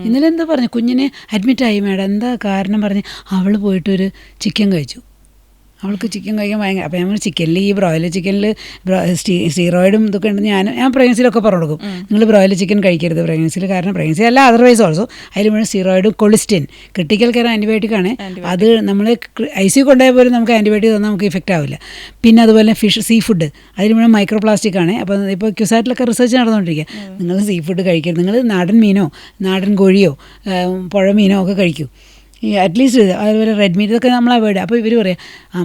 ഇന്നലെ എന്താ പറഞ്ഞു, കുഞ്ഞിനെ അഡ്മിറ്റായി മാഡം, എന്താ കാരണം പറഞ്ഞ് അവൾ പോയിട്ടൊരു ചിക്കൻ കഴിച്ചു. അവൾക്ക് ചിക്കൻ കഴിക്കാൻ ഭയങ്കര. അപ്പോൾ നമ്മൾ ചിക്കനിൽ ഈ ബ്രോയിലർ ചിക്കനിൽ സ്റ്റീറോയിഡും ഇതൊക്കെ ഉണ്ടെന്ന് ഞാൻ പ്രഗ്നൻസിയിലൊക്കെ പറഞ്ഞു കൊടുക്കും. നിങ്ങൾ ബ്രോയിലർ ചിക്കൻ കഴിക്കരുത് പ്രഗ്നൻസിയിൽ, കാരണം പ്രഗ്നൻസി അല്ല അതർവൈസ് ഓൾസോ അതിൽ മുഴുവൻ സ്റ്റീറോയിഡും കൊളിസ്റ്റിൻ ക്രിട്ടിക്കൽ കെയർ ആൻറ്റിബയോട്ടിക്കാണ്. അത് നമ്മൾ ICU കൊണ്ടുപോയ പോലും നമുക്ക് ആൻറ്റിബയോട്ടിക് തന്നാൽ നമുക്ക് ഇഫക്റ്റ് ആവില്ല. പിന്നെ അതുപോലെ സീ ഫുഡ് അതിൽ മുഴുവൻ മൈക്രോ പ്ലാസ്റ്റിക് ആണ്. അപ്പോൾ ഇപ്പോൾ ക്യുസാറ്റിലൊക്കെ റിസർച്ച് നടന്നുകൊണ്ടിരിക്കുക. നിങ്ങൾ സീ ഫുഡ് കഴിക്കരുത്, നിങ്ങൾ നാടൻ മീനോ നാടൻ കോഴിയോ പുഴ മീനോ ഒക്കെ കഴിക്കൂ. ഈ അറ്റ്ലീസ്റ്റ് അതുപോലെ റെഡ് മീറ്റ് ഇതൊക്കെ നമ്മൾ അവോയ്ഡ്. അപ്പോൾ ഇവർ പറയാം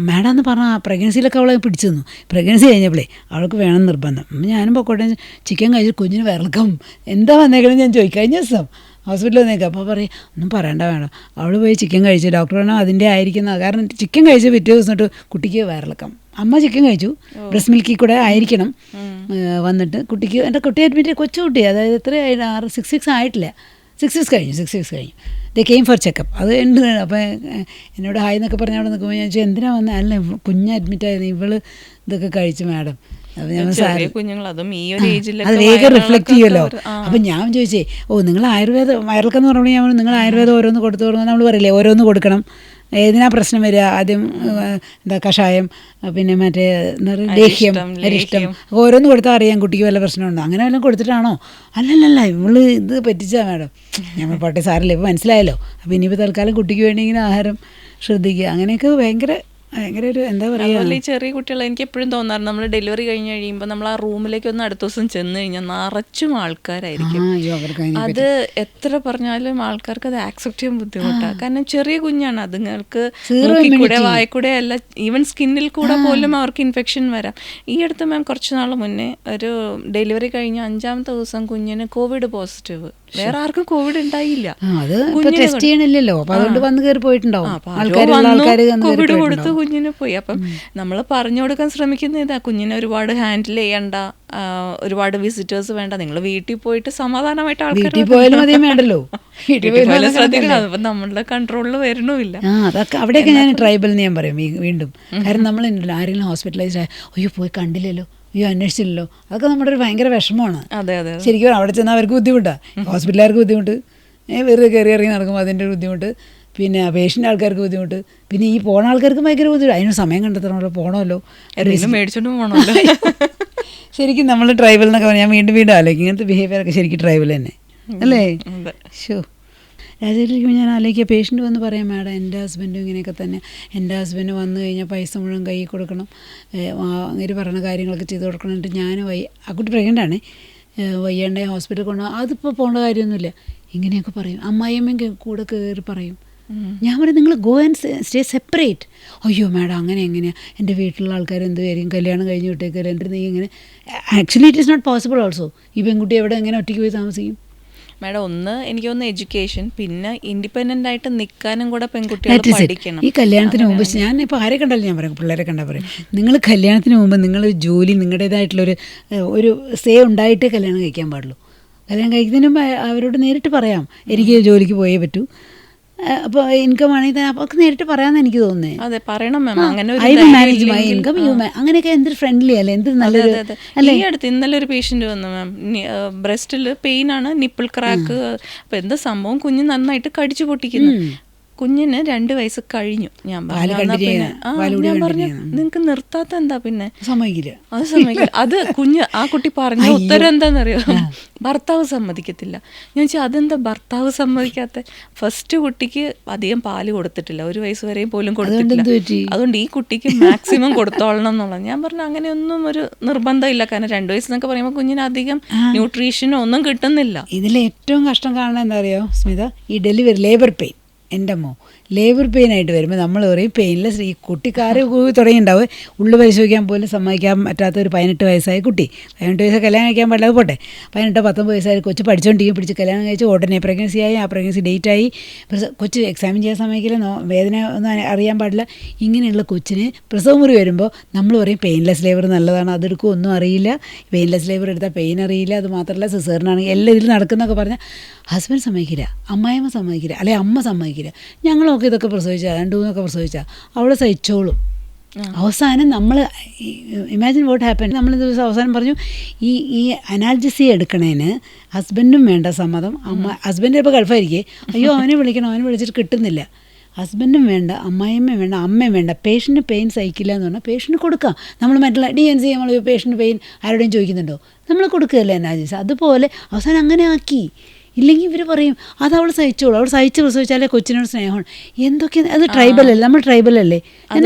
മാഡം എന്ന് പറഞ്ഞാൽ പ്രഗ്നൻസിയിലൊക്കെ അവളെ പിടിച്ചു തന്നു. പ്രഗ്നൻസി കഴിഞ്ഞപ്പോഴേ അവൾക്ക് വേണം നിർബന്ധം. ഞാനും പൊക്കോട്ടെ ചിക്കൻ കഴിച്ച് കുഞ്ഞിന് വിറക്കും. എന്താ വന്നേക്കണമെന്ന് ഞാൻ ചോദിക്കും. കഴിഞ്ഞ ദിവസം ഹോസ്പിറ്റലിൽ വന്നേക്കാം. അപ്പോൾ പറയും ഒന്നും പറയണ്ട വേണം, അവൾ പോയി ചിക്കൻ കഴിച്ചു. ഡോക്ടർ പറഞ്ഞാൽ അതിൻ്റെ ആയിരിക്കുന്ന, കാരണം ചിക്കൻ കഴിച്ച് പിറ്റേ ദിവസം തൊട്ട് കുട്ടിക്ക് വയറിളക്കം. അമ്മ ചിക്കൻ കഴിച്ചു, ബ്രസ്റ്റ് മിൽക്കിൽ കൂടെ ആയിരിക്കണം വന്നിട്ട് കുട്ടിക്ക്. എൻ്റെ കുട്ടി അഡ്മിറ്റ് കൊച്ചു കുട്ടി, അതായത് എത്രയായിട്ട് 6 ആയിട്ടില്ല, 6 കഴിഞ്ഞു. They came four checkup. അത് ഉണ്ട്. അപ്പോൾ എന്നോട് ഹായ് എന്നൊക്കെ പറഞ്ഞ് അവിടെ നിൽക്കുമ്പോൾ ഞാൻ ചോദിച്ചു എന്തിനാ വന്നത്. അല്ല കുഞ്ഞ് അഡ്മിറ്റായിരുന്നു, ഇവള് ഇതൊക്കെ കഴിച്ചു മാഡം. അപ്പോൾ ഞാൻ അത് വേഗം റിഫ്ലക്റ്റ് ചെയ്യുമല്ലോ. അപ്പം ഞാൻ ചോദിച്ചേ നിങ്ങൾ ആയുർവേദം വയറിളക്കെന്ന് പറഞ്ഞപ്പോൾ ഞാൻ നിങ്ങൾ ആയുർവേദം ഓരോന്ന് കൊടുത്തു തുടങ്ങുമ്പോൾ നമ്മൾ പറയില്ലേ ഓരോന്ന് കൊടുക്കണം, ഏതിനാ പ്രശ്നം വരിക, ആദ്യം എന്താ കഷായം, പിന്നെ മറ്റേ എന്താ പറയുക ലേഹ്യം, അരിഷ്ടം, ഓരോന്ന് കൊടുത്താൽ അറിയാം കുട്ടിക്ക് വല്ല പ്രശ്നമുണ്ടോ. അങ്ങനെ വല്ലതും കൊടുത്തിട്ടാണോ? അല്ലല്ല ഇവള് ഇത് പറ്റിച്ചാ മാഡം. ഞാൻ പോട്ടെ സാറില്ല, ഇപ്പോൾ മനസ്സിലായല്ലോ. അപ്പോൾ ഇനിയിപ്പോൾ തൽക്കാലം കുട്ടിക്ക് വേണ്ടി ഇങ്ങനെ ആഹാരം ശ്രദ്ധിക്കുക. അങ്ങനെയൊക്കെ ഭയങ്കര ഒരു എന്താ പറയുക. ഈ ചെറിയ കുട്ടികൾ എനിക്ക് എപ്പോഴും തോന്നാറ്, നമ്മൾ ഡെലിവറി കഴിഞ്ഞ് കഴിയുമ്പോൾ നമ്മൾ ആ റൂമിലേക്ക് ഒന്ന് അടുത്ത ദിവസം ചെന്ന് കഴിഞ്ഞാൽ നിറച്ചും ആൾക്കാരായിരിക്കും. അത് എത്ര പറഞ്ഞാലും ആൾക്കാർക്ക് അത് ആക്സെപ്റ്റ് ചെയ്യാൻ ബുദ്ധിമുട്ടാണ്. കാരണം ചെറിയ കുഞ്ഞാണ്, അതുങ്ങൾക്ക് കൂടെ വായക്കൂടെ അല്ല ഈവൻ സ്കിന്നിൽ കൂടെ പോലും അവർക്ക് ഇൻഫെക്ഷൻ വരാം. ഈ അടുത്ത് മാം കുറച്ച് നാൾ മുന്നേ ഒരു ഡെലിവറി കഴിഞ്ഞ 5ാമത്തെ ദിവസം കുഞ്ഞിന് കോവിഡ് പോസിറ്റീവ്. വേറെ ആർക്കും കോവിഡ് ഉണ്ടായില്ല. കോവിഡ് കൊടുത്ത് കുഞ്ഞിന് പോയി. അപ്പം നമ്മൾ പറഞ്ഞു കൊടുക്കാൻ ശ്രമിക്കുന്ന ഇതാ, കുഞ്ഞിനെ ഒരുപാട് ഹാൻഡിൽ ചെയ്യണ്ട, ഒരുപാട് വിസിറ്റേഴ്സ് വേണ്ട, നിങ്ങൾ വീട്ടിൽ പോയിട്ട് സമാധാനമായിട്ട് ആൾക്കാർ ശ്രദ്ധിക്കണം. അപ്പൊ നമ്മളുടെ കൺട്രോളിൽ വരണമില്ല. അതൊക്കെ അവിടെയൊക്കെ ഞാൻ ട്രൈബൽ എന്ന് ഞാൻ പറയും വീണ്ടും. കാരണം നമ്മൾ ആരെങ്കിലും ഹോസ്പിറ്റലൈസ്ഡ് പോയി കണ്ടില്ലല്ലോ, അന്വേഷിച്ചില്ലല്ലോ, അതൊക്കെ നമ്മുടെ ഒരു ഭയങ്കര വിഷമമാണ്. ശരിക്കും അവിടെ ചെന്നാൽ അവർക്ക് ബുദ്ധിമുട്ടാണ്, ഹോസ്പിറ്റലുകാർക്ക് ബുദ്ധിമുട്ട്, വെറുതെ കയറി ഇറങ്ങി നടക്കുമ്പോൾ അതിൻ്റെ ഒരു ബുദ്ധിമുട്ട്, പിന്നെ പേഷ്യൻ്റ് ആൾക്കാർക്ക് ബുദ്ധിമുട്ട്, പിന്നെ ഈ പോണ ആൾക്കാർക്ക് ഭയങ്കര ബുദ്ധിമുട്ട്. അതിന് സമയം കണ്ടെത്തണമല്ലോ, പോകണമല്ലോ, മേടിച്ചോണ്ട് പോകണമല്ലോ. ശരിക്കും നമ്മൾ ട്രൈബൽ എന്നൊക്കെ പറഞ്ഞാൽ ഞാൻ വീണ്ടും ആലോചിക്കും, ഇങ്ങനത്തെ ബിഹേവിയറൊക്കെ ശരിക്കും ട്രൈബൽ തന്നെ അല്ലേ. രാജേഷിലേക്ക് ഞാൻ ആലോചിക്കുക, പേഷ്യൻ്റ് വന്ന് പറയാം മാഡം എൻ്റെ ഹസ്ബൻഡും ഇങ്ങനെയൊക്കെ തന്നെ, എൻ്റെ ഹസ്ബൻഡ് വന്നു കഴിഞ്ഞാൽ പൈസ മുഴുവൻ കയ്യിൽ കൊടുക്കണം, അങ്ങനെ പറയുന്ന കാര്യങ്ങളൊക്കെ ചെയ്ത് കൊടുക്കണം. എന്നിട്ട് ഞാൻ ആ കുട്ടി പ്രഗ്നൻ്റാണ്, വയ്യാണ്ടെ ഹോസ്പിറ്റലിൽ കൊണ്ടുപോകാം, അതിപ്പോൾ പോകേണ്ട കാര്യമൊന്നുമില്ല, ഇങ്ങനെയൊക്കെ പറയും. അമ്മായിയമ്മയും കൂടെ കയറി പറയും. ഞാൻ പറയും നിങ്ങൾ ഗോ ആൻഡ് സ്റ്റേ സെപ്പറേറ്റ്. അയ്യോ മാഡം അങ്ങനെ എങ്ങനെയാണ്, എൻ്റെ വീട്ടിലുള്ള ആൾക്കാർ എന്ത് കാര്യം കല്യാണം കഴിഞ്ഞ് വിട്ടേക്കല്ലോ, എൻ്റെ നീ ഇങ്ങനെ. Actually it is not possible also. ഈ പെൺകുട്ടി എവിടെ എങ്ങനെ ഒറ്റയ്ക്ക് പോയി താമസിക്കും? മാഡം ഒന്ന് എനിക്ക് തോന്നുന്നു എഡ്യൂക്കേഷൻ, പിന്നെ ഇൻഡിപെൻഡൻ്റ് ആയിട്ട് നിൽക്കാനും കൂടെ പെൺകുട്ടികൾ പഠിക്കണം. ഈ കല്യാണത്തിന് മുമ്പ് ഞാൻ ഇപ്പോൾ ആരെ കണ്ടാലും ഞാൻ പറയും, പിള്ളേരെ കണ്ടാൽ പറയും, നിങ്ങൾ കല്യാണത്തിന് മുമ്പ് നിങ്ങൾ ജോലി നിങ്ങളുടേതായിട്ടുള്ളൊരു സേ ഉണ്ടായിട്ടേ കല്യാണം കഴിക്കാൻ പാടുള്ളൂ. കല്യാണം കഴിക്കുന്നതിന് മുമ്പ് അവരോട് നേരിട്ട് പറയാം എനിക്ക് ജോലിക്ക് പോയേ പറ്റൂ, അപ്പോൾ ഇൻകം ആണെങ്കിൽ തന്നെ അപ്പോൾ നേരിട്ട് പറയാമെന്ന് എനിക്ക് തോന്നുന്നത്. അതെ പറയണം മാം. അങ്ങനെ മാനേജ് മൈ ഇൻകം അങ്ങനെയൊക്കെ എന്തൊരു ഫ്രണ്ട്ലി അല്ലേ, എന്ത് നല്ലൊരു. ഈ അടുത്ത് ഇന്നലെ ഒരു പേഷ്യൻ്റ് വന്നു മാം, ബ്രസ്റ്റിൽ പെയിൻ ആണ്, നിപ്പിൾ ക്രാക്ക്. അപ്പോൾ എന്താ സംഭവം, കുഞ്ഞ് നന്നായിട്ട് കടിച്ചു പൊട്ടിക്കുന്നു. കുഞ്ഞിന് 2 വയസ്സ് കഴിഞ്ഞു. ഞാൻ പറഞ്ഞു നിങ്ങക്ക് നിർത്താത്ത എന്താ, പിന്നെ അത് സമ്മതിക്കില്ല. അത് ആ കുട്ടി പറഞ്ഞ ഉത്തരം എന്താണെന്നറിയോ, ഭർത്താവ് സമ്മതിക്കത്തില്ല. ഞാൻ ചോദിച്ചാൽ അതെന്താ ഭർത്താവ് സമ്മതിക്കാത്ത? ഫസ്റ്റ് കുട്ടിക്ക് അധികം പാല് കൊടുത്തിട്ടില്ല, 1 വയസ്സ് വരെയും പോലും കൊടുത്തിട്ടില്ല, അതുകൊണ്ട് ഈ കുട്ടിക്ക് മാക്സിമം കൊടുത്തോളണം എന്നുള്ളത്. ഞാൻ പറഞ്ഞു അങ്ങനെയൊന്നും ഒരു നിർബന്ധമില്ല, കാരണം 2 വയസ്സെന്നൊക്കെ പറയുമ്പോൾ കുഞ്ഞിന് അധികം ന്യൂട്രീഷനോ ഒന്നും കിട്ടുന്നില്ല. ഇതിൽ ഏറ്റവും കഷ്ടം കാണുന്നത് എന്താ അറിയോ സ്മിത, ഈ ഡെലിവറി ലേബർ പെയിൻ. എൻ്റെ അമ്മോ, ലേബർ പെയിനായിട്ട് വരുമ്പോൾ നമ്മൾ പറയും പെയിൻലെസ്. ഈ കുട്ടിക്കാര് തുടങ്ങിയിട്ടുണ്ടാവും, ഉള്ളു പരിശോധിക്കാൻ പോലും സമ്മതിക്കാൻ പറ്റാത്ത ഒരു 18 വയസ്സായ കുട്ടി. 18 വയസ്സ് കല്യാണം കഴിക്കാൻ പാടില്ല, പോട്ടെ 18-19 വയസ്സായ കൊച്ചു പഠിച്ചുകൊണ്ടിരിക്കും, പിടിച്ച് കല്യാണം കഴിച്ച് ഉടനെ പ്രഗ്നൻസി ആയി, ആ പ്രഗ്നൻസി ഡേറ്റായി, കൊച്ച് എക്സാമിൻ ചെയ്യാൻ സമ്മതിക്കില്ല, വേദന ഒന്നും അറിയാൻ പാടില്ല. ഇങ്ങനെയുള്ള കൊച്ചിന് പ്രസവമുറി വരുമ്പോൾ നമ്മൾ പറയും പെയിൻലെസ് ലേബർ നല്ലതാണ്, അതെടുക്കും, ഒന്നും അറിയില്ല, പെയിൻലെസ് ലേബർ എടുത്താൽ പെയിൻ അറിയില്ല, അത് മാത്രമല്ല സിസേറിനാണെങ്കിൽ എല്ലാം ഇതിൽ നടക്കുന്നതൊക്കെ പറഞ്ഞാൽ ഹസ്ബൻഡ് സമ്മതിക്കില്ല, അമ്മായിയമ്മ സമ്മതിക്കില്ല, അല്ലെങ്കിൽ അമ്മ സമ്മതിക്കില്ല. ഞങ്ങളൊക്കെ ഇതൊക്കെ പ്രസവിച്ചാൽ 2-3 പ്രസവിച്ചാൽ അവളെ സഹിച്ചോളും. അവസാനം നമ്മൾ ഇമാജിൻ വാട്ട് ഹാപ്പൻ, നമ്മൾ ദിവസം അവസാനം പറഞ്ഞു ഈ അനാൽജസി എടുക്കണേന് ഹസ്ബൻഡും വേണ്ട സമ്മതം, ഹസ്ബൻഡ് ഇപ്പോൾ ഗൾഫായിരിക്കേ, അയ്യോ അവനെ വിളിക്കണം, അവനെ വിളിച്ചിട്ട് കിട്ടുന്നില്ല, ഹസ്ബൻഡും വേണ്ട, അമ്മായിമ്മയും വേണ്ട, അമ്മയും വേണ്ട, പേഷ്യൻറ്റ് പെയിൻ സഹിക്കില്ല എന്ന് പറഞ്ഞാൽ പേഷ്യൻറ്റ് കൊടുക്കാം. നമ്മൾ മറ്റുള്ള DNC നമ്മൾ പേഷ്യൻറ്റ് പെയിൻ ആരോടെയും ചോദിക്കുന്നുണ്ടോ, നമ്മൾ കൊടുക്കുകയല്ലേ അനാൽജസി. അതുപോലെ അവസാനം അങ്ങനെ ആക്കി. ഇല്ലെങ്കിൽ ഇവർ പറയും അത് അവൾ സഹിച്ചോളൂ, അവൾ സഹിച്ച് പ്രസവിച്ചാലേ കൊച്ചിനോട് സ്നേഹമാണ്. എന്തൊക്കെ അത് ട്രൈബൽ അല്ലേ, നമ്മൾ ട്രൈബൽ അല്ലേ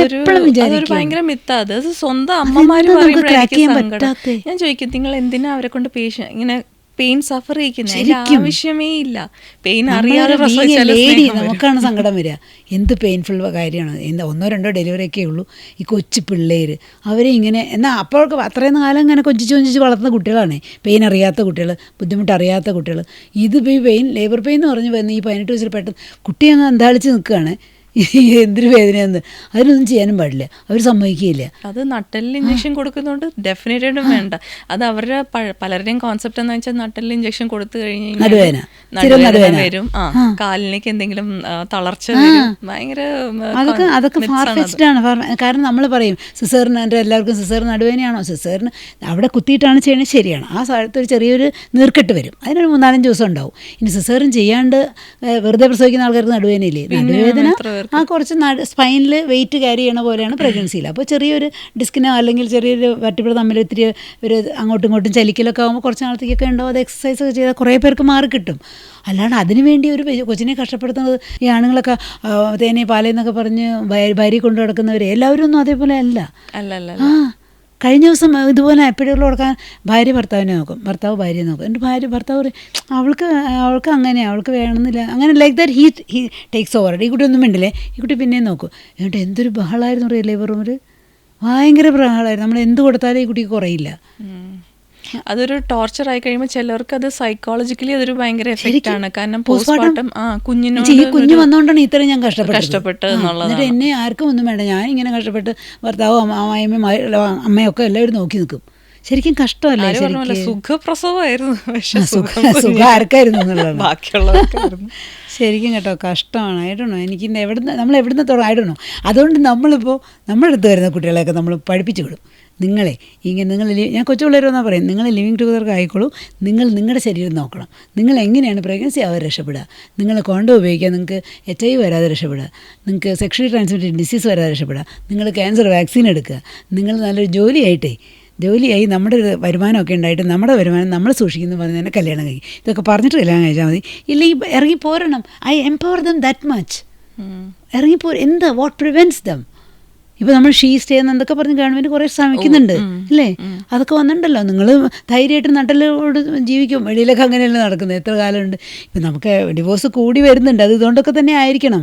എപ്പോഴും വിചാരിക്കും. ഭയങ്കര മിത്താത്. അത് സ്വന്തം അമ്മമാര് ക്രാക്ക് ചെയ്യാൻ പറ്റാത്ത. ഞാൻ ചോദിക്കും, നിങ്ങൾ എന്തിനാ അവരെ കൊണ്ട് ഇങ്ങനെ പെയിൻ സഫർ ചെയ്യിക്കുന്നത്? ആവശ്യമേ ഇല്ല. പെയിൻ അറിയാതെ ലേഡി നമുക്കാണ് സങ്കടം വരിക. എന്ത് പെയിൻഫുൾ കാര്യമാണ്. 1-2 ഡെലിവറി ഒക്കെ ഉള്ളൂ. ഈ കൊച്ചു പിള്ളേർ അവരെ ഇങ്ങനെ എന്നാൽ അപ്പോഴൊക്കെ അത്രയും കാലം ഇങ്ങനെ കൊഞ്ചിച്ച് വളർത്തുന്ന കുട്ടികളാണ്. പെയിൻ അറിയാത്ത കുട്ടികൾ, ബുദ്ധിമുട്ടറിയാത്ത കുട്ടികൾ. ഇത് പെയിൻ ലേബർ പെയിൻ എന്ന് പറഞ്ഞ് വന്ന് ഈ 18 വയസ്സിൽ പെട്ടെന്ന് കുട്ടി അങ്ങ് അന്താളിച്ച് നിൽക്കുകയാണ്. എന്തൊരു വേദനയെന്ന് അതിനൊന്നും ചെയ്യാനും പാടില്ല, അവർ സമ്മതിക്കുകയില്ല. അത് നട്ടെല്ലിൽ ഇഞ്ചക്ഷൻ കൊടുക്കുന്നതുകൊണ്ട് ഡെഫിനറ്റായിട്ടും വേണ്ട. അത് അവരുടെ പലരുടെയും കോൺസെപ്റ്റ് എന്ന് വെച്ചാൽ നട്ടെല്ലിൽ ഇഞ്ചക്ഷൻ കൊടുത്തു കഴിഞ്ഞാൽ നടുവേദന വരും, കാലിലേക്ക് എന്തെങ്കിലും തളർച്ച വരും. ഭയങ്കര അതൊക്കെ ഫാർഫെച്ച്ഡ് ആണ്. കാരണം നമ്മൾ പറയും സിസേറിന്, എൻ്റെ എല്ലാവർക്കും സിസേറിന് നടുവേദനയാണോ, സിസേറിന് അവിടെ കുത്തിയിട്ടാണ് ചെയ്യണത്, ശരിയാണ്. ആ സ്ഥലത്ത് ഒരു ചെറിയൊരു നീർക്കെട്ട് വരും, അതിനൊരു 3-4 ദിവസം ഉണ്ടാവും. ഇനി സിസേറിൻ ചെയ്യാണ്ട് വെറുതെ പ്രസവിക്കുന്ന ആൾക്കാർക്ക് നടുവേദനയില്ലേ, നടുവേദന കുറച്ച് സ്പൈനിൽ വെയിറ്റ് ക്യാരി ചെയ്യണ പോലെയാണ് പ്രഗ്നൻസിയിൽ. അപ്പോൾ ചെറിയൊരു ഡിസ്കിനോ അല്ലെങ്കിൽ ചെറിയൊരു വെർട്ടിബ്ര തമ്മിൽ ഇത്തിരി ഒരു അങ്ങോട്ടും ഇങ്ങോട്ടും ചലിക്കലൊക്കെ ആകുമ്പോൾ കുറച്ച് നാളത്തേക്കൊക്കെ ഉണ്ടാവും. അത് എക്സസൈസ് ഒക്കെ ചെയ്താൽ കുറേ പേർക്ക് മാറി കിട്ടും. അല്ലാണ്ട് അതിനു വേണ്ടി ഒരു കൊച്ചിനെ കഷ്ടപ്പെടുത്തുന്നത് ഈ ആണുങ്ങളൊക്കെ തേനേ പാലേന്നൊക്കെ പറഞ്ഞ് ഭാര്യ കൊണ്ടു നടക്കുന്നവർ എല്ലാവരും ഒന്നും അതേപോലെ അല്ല. കഴിഞ്ഞ ദിവസം ഇതുപോലെ എപ്പോഴും കൊടുക്കാൻ ഭാര്യ ഭർത്താവിനെ നോക്കും, ഭർത്താവ് ഭാര്യയെ നോക്കും. എൻ്റെ ഭർത്താവ് പറയും അവൾക്ക് അങ്ങനെയാണ്, അവൾക്ക് വേണമെന്നില്ല, അങ്ങനെ like that he takes over. ഈ കുട്ടി ഒന്നും മിണ്ടില്ലേ, ഈ കുട്ടി പിന്നെയും നോക്കും. എന്നിട്ട് എന്തൊരു ബഹളമായിരുന്നു അറിയാം ലേബർ റൂമിൽ, ഭയങ്കര ബഹളമായിരുന്നു. നമ്മൾ എന്ത് കൊടുത്താലും ഈ കുട്ടിക്ക് കുറയില്ല. അതൊരു ടോർച്ചർ ആയി കഴിയുമ്പോൾ ചിലർക്ക് അത് സൈക്കോളജിക്കലി അതൊരു ഭയങ്കര എഫക്റ്റ് ആണ്. കാരണം പോസ്റ്റ്മോർട്ടം കുഞ്ഞു വന്നുകൊണ്ടാണ് ഇത്രയും ഞാൻ കഷ്ടപ്പെട്ടത് എന്നുള്ളത്. എന്നിട്ട് എന്നെ ആർക്കും ഒന്നും വേണ്ട, ഞാൻ ഇങ്ങനെ കഷ്ടപ്പെട്ട് ഭർത്താവും അമ്മായിയമ്മയും അമ്മയൊക്കെ എല്ലാവരും നോക്കി നിൽക്കും. ശരിക്കും കഷ്ടമല്ലേ, സുഖപ്രസവമായിരുന്നു. സുഖം ആർക്കായിരുന്നു എന്നുള്ളത് ബാക്കിയുള്ളവർക്കായിരുന്നു. ശരിക്കും കേട്ടോ കഷ്ടമാണ്. ആയിടണോ എനിക്ക് നമ്മൾ എവിടുന്ന് തുടങ്ങായിടണോ. അതുകൊണ്ട് നമ്മളിപ്പോൾ നമ്മുടെ അടുത്ത് വരുന്ന കുട്ടികളെയൊക്കെ നമ്മൾ പഠിപ്പിച്ചു വിടും. നിങ്ങളെ ഇങ്ങനെ ഞാൻ കൊച്ചു പിള്ളേരെന്നാണ് പറയും, നിങ്ങൾ ലിവിങ് ടുഗദർക്ക് ആയിക്കോളൂ, നിങ്ങളുടെ ശരീരം നോക്കണം. നിങ്ങൾ എങ്ങനെയാണ് പ്രഗ്നൻസി ആവാതെ രക്ഷപ്പെടുക, നിങ്ങൾ കോണ്ടം ഉപയോഗിക്കുക, നിങ്ങൾക്ക് HIV വരാതെ രക്ഷപ്പെടുക, നിങ്ങൾക്ക് സെക്ഷലി ട്രാൻസ്മിറ്റഡ് ഡിസീസ് വരാതെ രക്ഷപ്പെടുക, നിങ്ങൾ ക്യാൻസർ വാക്സിൻ എടുക്കുക, നിങ്ങൾ നല്ലൊരു ജോലിയായി നമ്മുടെ ഒരു വരുമാനമൊക്കെ ഉണ്ടായിട്ട് നമ്മുടെ വരുമാനം നമ്മൾ സൂക്ഷിക്കുന്നു പറഞ്ഞ് തന്നെ കല്യാണം കഴിക്കും. ഇതൊക്കെ പറഞ്ഞിട്ട് കല്യാണം കഴിച്ചാൽ മതി. ഇല്ലെങ്കിൽ ഇറങ്ങി പോരണം. I empower them that much. എന്താ വാട്ട് പ്രിവെൻറ്റ്സ് ദം. ഇപ്പോൾ നമ്മൾ സ്റ്റേ എന്നൊക്കെ പറഞ്ഞ് ഗവൺമെൻറ് കുറേ ശ്രമിക്കുന്നുണ്ട് അല്ലേ, അതൊക്കെ വന്നിട്ടുണ്ടല്ലോ. നിങ്ങൾ ധൈര്യമായിട്ട് നട്ടലോട് ജീവിക്കും. വെളിയിലൊക്കെ അങ്ങനെയല്ലേ നടക്കുന്നത്, എത്ര കാലമുണ്ട്. ഇപ്പം നമുക്ക് ഡിവോഴ്സ് കൂടി വരുന്നുണ്ട്, അത് ഇതുകൊണ്ടൊക്കെ തന്നെ ആയിരിക്കണം.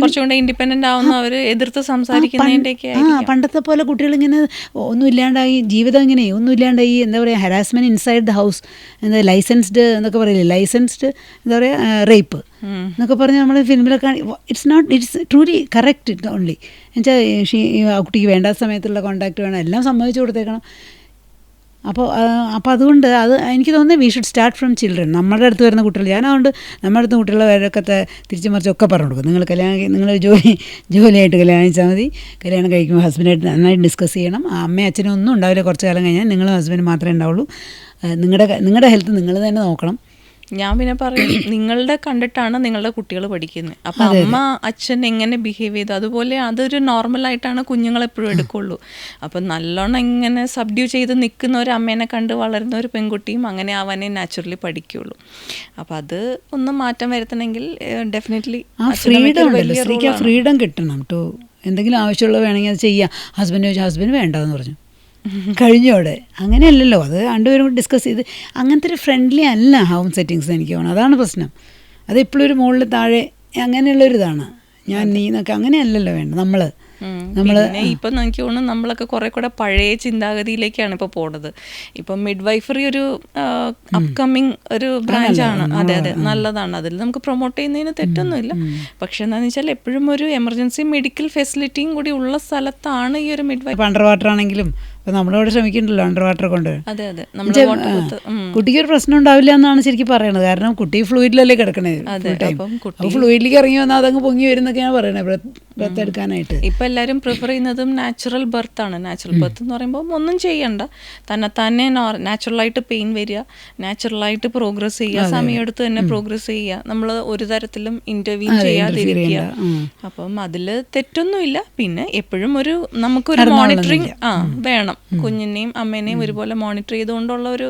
കുറച്ചുകൂടെ ഇൻഡിപെൻഡൻ്റ് ആവുന്നവർ എതിർത്ത് സംസാരിക്കുന്നതിൻ്റെയൊക്കെ. പണ്ടത്തെ പോലെ കുട്ടികളിങ്ങനെ ഒന്നും ഇല്ലാണ്ടായി, ജീവിതം ഇങ്ങനെ ഒന്നും ഇല്ലാണ്ടായി. എന്താ പറയുക, ഹരാസ്മെൻറ്റ് ഇൻസൈഡ് ദ ഹൗസ്, എന്താ ലൈസൻസ്ഡ് എന്നൊക്കെ പറയില്ലേ, ലൈസൻസ്ഡ് എന്താ പറയുക റേപ്പ് എന്നൊക്കെ പറഞ്ഞ് നമ്മൾ ഫിലിമിലൊക്കെ. It's truly correct only. എന്നുവെച്ചാൽ ആ കുട്ടിക്ക് വേണ്ട സമയത്തുള്ള കോൺടാക്റ്റ് വേണം, എല്ലാം സമ്മതിച്ചു കൊടുത്തേക്കണം. അപ്പോൾ അതുകൊണ്ട് അത് എനിക്ക് തോന്നുന്നത് we should start from children. നമ്മുടെ അടുത്ത് വരുന്ന കുട്ടികൾ, ഞാനതുകൊണ്ട് നമ്മുടെ അടുത്ത് കുട്ടികളെ വരൊക്കെ തിരിച്ചു മറിച്ചൊക്കെ പറഞ്ഞു കൊടുക്കും. നിങ്ങൾ ജോലിയായിട്ട് കല്യാണം കഴിച്ചാൽ മതി. കല്യാണം കഴിക്കുമ്പോൾ ഹസ്ബൻഡായിട്ട് നന്നായിട്ട് ഡിസ്കസ് ചെയ്യണം. അമ്മയും അച്ഛനും ഒന്നും ഉണ്ടാവില്ല, കുറച്ച് കാലം കഴിഞ്ഞാൽ നിങ്ങളും ഹസ്ബൻഡ് മാത്രമേ ഉണ്ടാവുള്ളൂ. നിങ്ങളുടെ ഹെൽത്ത് നിങ്ങൾ തന്നെ നോക്കണം. ഞാൻ പിന്നെ പറയും, നിങ്ങളുടെ കണ്ടിട്ടാണ് നിങ്ങളുടെ കുട്ടികൾ പഠിക്കുന്നത്. അപ്പം അമ്മ അച്ഛൻ എങ്ങനെ ബിഹേവ് ചെയ്തു അതുപോലെ അതൊരു നോർമലായിട്ടാണ് കുഞ്ഞുങ്ങളെപ്പോഴും എടുക്കുള്ളൂ. അപ്പം നല്ലോണം ഇങ്ങനെ സബ്ഡ്യൂ ചെയ്ത് നിൽക്കുന്ന ഒരു അമ്മേനെ കണ്ട് വളരുന്ന ഒരു പെൺകുട്ടിയും അങ്ങനെ ആവാനേ നാച്ചുറലി പഠിക്കുകയുള്ളൂ. അപ്പം അത് ഒന്ന് മാറ്റം വരുത്തണമെങ്കിൽ ഡെഫിനറ്റ്ലി ഫ്രീഡം കിട്ടണം. എന്തെങ്കിലും ആവശ്യമുള്ളത് വേണമെങ്കിൽ അത് ചെയ്യാം. ഹസ്ബൻഡ് വേണ്ടെന്ന് പറഞ്ഞു കഴിഞ്ഞോടെ, അങ്ങനെയല്ലല്ലോ. അത് രണ്ടുപേരും കൂടി ഡിസ്കസ് ചെയ്ത് അങ്ങനത്തെ ഒരു ഫ്രണ്ട്ലി അല്ല ഹോം സെറ്റിങ്സ്. എനിക്ക് തോന്നുന്നു അതാണ് പ്രശ്നം. അത് ഇപ്പോഴും ഒരു മുകളിൽ താഴെ അങ്ങനെയുള്ളൊരിതാണ്. ഞാൻ നീ എന്നൊക്കെ അങ്ങനെയല്ലല്ലോ വേണ്ട. നമ്മൾ ഇപ്പം എനിക്ക് തോന്നുന്നു നമ്മളൊക്കെ കുറെ കൂടെ പഴയ ചിന്താഗതിയിലേക്കാണ് ഇപ്പോൾ പോണത്. ഇപ്പം മിഡ് വൈഫറി ഒരു അപ്കമ്മിങ് ഒരു ബ്രാഞ്ചാണ്. അതെ നല്ലതാണ്, അതിൽ നമുക്ക് പ്രൊമോട്ട് ചെയ്യുന്നതിന് തെറ്റൊന്നുമില്ല. പക്ഷെ എന്താണെന്ന് വെച്ചാൽ എപ്പോഴും ഒരു എമർജൻസി മെഡിക്കൽ ഫെസിലിറ്റിയും കൂടി ഉള്ള സ്ഥലത്താണ് ഈ ഒരു മിഡ് വൈഫ്. അണ്ടർ വാട്ടർ ആണെങ്കിലും അപ്പോൾ നമ്മളിവിടെ ശ്രമിക്കുന്നുണ്ടല്ലോ അണ്ടർ വാട്ടർ കൊണ്ടുവരാൻ. അതെ അതെ കുട്ടിക്ക് ഒരു പ്രശ്നം ഉണ്ടാവില്ല എന്നാണ് ശരിക്കും പറയണത്. കാരണം കുട്ടി ഫ്ലൂയിഡിലല്ലേ കിടക്കണേ അപ്പോൾ ഫ്ലൂയിഡിലേക്ക് ഇറങ്ങി വന്നാൽ അതങ്ങ് പൊങ്ങി വരുന്നൊക്കെയാണ് പറയണത് ബ്രത്ത് എടുക്കാനായിട്ട്. ഇപ്പം എല്ലാവരും പ്രിഫർ ചെയ്യുന്നതും നാച്ചുറൽ ബർത്ത് ആണ്. നാച്ചുറൽ ബർത്ത് എന്ന് പറയുമ്പോൾ ഒന്നും ചെയ്യണ്ട, തന്നെ നാച്ചുറലായിട്ട് പെയിൻ വരിക, നാച്ചുറലായിട്ട് പ്രോഗ്രസ് ചെയ്യുക, സമയമെടുത്ത് തന്നെ പ്രോഗ്രസ് ചെയ്യുക, നമ്മൾ ഒരു തരത്തിലും ഇന്റർവ്യൂ ചെയ്യാതിരിക്കുക. അപ്പം അതിൽ തെറ്റൊന്നുമില്ല. പിന്നെ എപ്പോഴും നമുക്കൊരു മോണിറ്ററിങ് വേണം. കുഞ്ഞിനെയും അമ്മേനെയും ഒരുപോലെ മോണിറ്റർ ചെയ്തുകൊണ്ടുള്ള ഒരു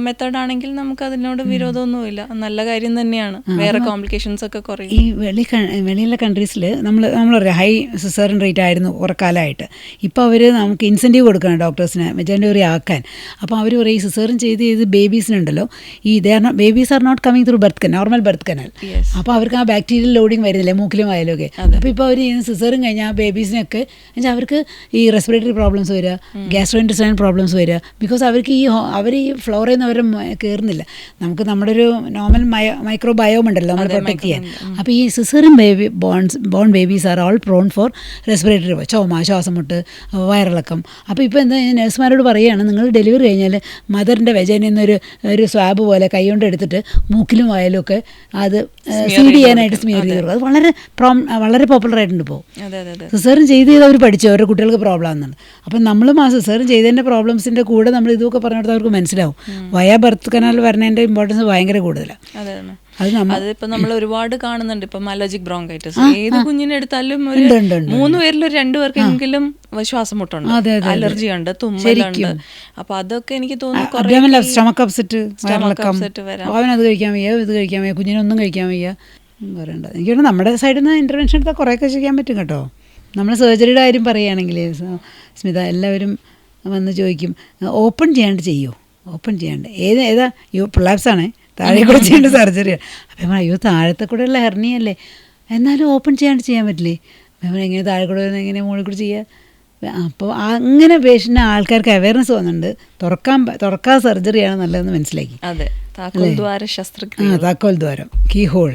മെത്തേഡാണെങ്കിൽ നമുക്ക് അതിനോട് വിരോധമൊന്നുമില്ല, നല്ല കാര്യം തന്നെയാണ്. വേറെ കോംപ്ലിക്കേഷൻസ് ഒക്കെ കുറയും. ഈ വെളിയിലെ കൺട്രീസിൽ നമ്മളറിയാം ഹൈ സിസേറിയൻ റേറ്റ് ആയിരുന്നു കുറക്കാലമായിട്ട്. ഇപ്പോൾ അവർ നമുക്ക് ഇൻസെൻറ്റീവ് കൊടുക്കണം ഡോക്ടേഴ്സിനെ മെജൻഡറി ആക്കാൻ. അപ്പോൾ അവർ പറയും ഈ സിസേറിയൻ ചെയ്ത് ബേബീസിനുണ്ടല്ലോ, ഈ babies are not coming through birth normal birth canal. അപ്പോൾ അവർക്ക് ആ ബാക്ടീരിയൽ ലോഡിങ് വരുന്നില്ലേ മൂക്കിലും വായിലൊക്കെ. അപ്പോൾ ഇപ്പോൾ അവർ സിസേറിയൻ കഴിഞ്ഞാൽ ബേബീസിനൊക്കെ എന്നുവെച്ചാൽ അവർക്ക് ഈ റെസ്പിറേറ്ററി പ്രോബ്ലംസ് വരിക, ഗ്യാസ്ട്രോ ഇൻറ്റെസ്റ്റൈനൽ പ്രോബ്ലംസ് വരിക. ബിക്കോസ് അവർക്ക് അവർ ഈ ഫ്ലോറിൽ നിന്ന് അവർ കയറുന്നില്ല. നമുക്ക് നമ്മുടെ ഒരു നോർമൽ മൈക്രോബയോം ഉണ്ടല്ലോ നമ്മൾ പ്രൊട്ടക്ട് ചെയ്യാൻ. അപ്പോൾ ഈ caesarean born babies are all prone for respiratory ചുമ, ശ്വാസം മുട്ട്, വയറിളക്കം. അപ്പോൾ ഇപ്പോൾ എന്താ നഴ്സുമാരോട് പറയുകയാണ്, നിങ്ങൾ ഡെലിവറി കഴിഞ്ഞാൽ മദറിൻ്റെ വെജൈനയിൽ നിന്നൊരു സ്വാബ് പോലെ കൈകൊണ്ട് എടുത്തിട്ട് മൂക്കിലും വായിലും ഒക്കെ അത് ഫീഡ് ചെയ്യാനായിട്ട് സ്മിയർ ചെയ്ത് കൊടുക്കും. അത് വളരെ പോപ്പുലർ ആയിട്ടുണ്ട് ഇപ്പോൾ. സിസേറിയൻ ചെയ്ത് അവർ പഠിച്ചു, അവരുടെ കുട്ടികൾക്ക് പ്രോബ്ലം ആണെന്നുണ്ട്. അപ്പം നമ്മളും ആ സിസേറിയൻ ചെയ്തതിൻ്റെ പ്രോബ്ലംസിൻ്റെ കൂടെ നമ്മൾ ഇതൊക്കെ പറഞ്ഞു കൊടുത്താൽ അവർക്ക് മനസ്സിലാവും. വയ ബർത്ത് കനാൽ വരണതിൻ്റെ ഇമ്പോർട്ടൻസ് ഭയങ്കര കൂടുതലാണ്. അതിപ്പോ നമ്മൾ ഒരുപാട് കാണുന്നുണ്ട്. ഇപ്പം അലർജിക് ബ്രോങ്കൈറ്റിസ് ഏത് കുഞ്ഞിനെടുത്താലും 3 പേരിൽ 2 പേർക്കെങ്കിലും ശ്വാസം മുട്ടുണ്ട്, അലർജി ഉണ്ട്, തുമ്മലുണ്ട്. അപ്പൊ അതൊക്കെ എനിക്ക് തോന്നുന്നു സ്റ്റൊമക്ക് അപ്സെറ്റ് വരാം. അവനത് കഴിക്കാൻ വയ്യ, ഇത് കഴിക്കാൻ വയ്യ, കുഞ്ഞിനൊന്നും കഴിക്കാൻ വയ്യ പറയണ്ട. എനിക്ക് തോന്നുന്നു നമ്മുടെ സൈഡിൽ നിന്ന് ഇൻ്റർവെൻഷൻ എടുത്താൽ കുറേയൊക്കെ ചെയ്യാൻ പറ്റും കേട്ടോ. നമ്മൾ സർജറിയുടെ കാര്യം പറയുകയാണെങ്കിൽ സ്മിത, എല്ലാവരും വന്ന് ചോദിക്കും ഓപ്പൺ ചെയ്യാണ്ട് ചെയ്യുമോ, ഓപ്പൺ ചെയ്യാണ്ട് ഏതാ പ്രൊലാപ്സാണ് താഴെ കൂടെ ചെയ്യേണ്ട സർജറിയാണ്. അപ്പം അയ്യോ താഴത്തെ കൂടെ ഉള്ള ഹെർണിയല്ലേ, എന്നാലും ഓപ്പൺ ചെയ്യാൻ പറ്റില്ലേ? അപ്പം എങ്ങനെ താഴെ കൂടെ വരുന്നത്, എങ്ങനെ മുകളിൽ കൂടെ ചെയ്യുക? അപ്പോൾ അങ്ങനെ പേഷ്യൻ്റ് ആൾക്കാർക്ക് അവയർനെസ് വന്നിട്ടുണ്ട്. തുറക്കാതെ സർജറിയാണ് നല്ലതെന്ന് മനസ്സിലാക്കി. അതെ, താക്കോൽദ്വാര ശസ്ത്രക്രിയ, താക്കോൽദ്വാരം, കീഹോൾ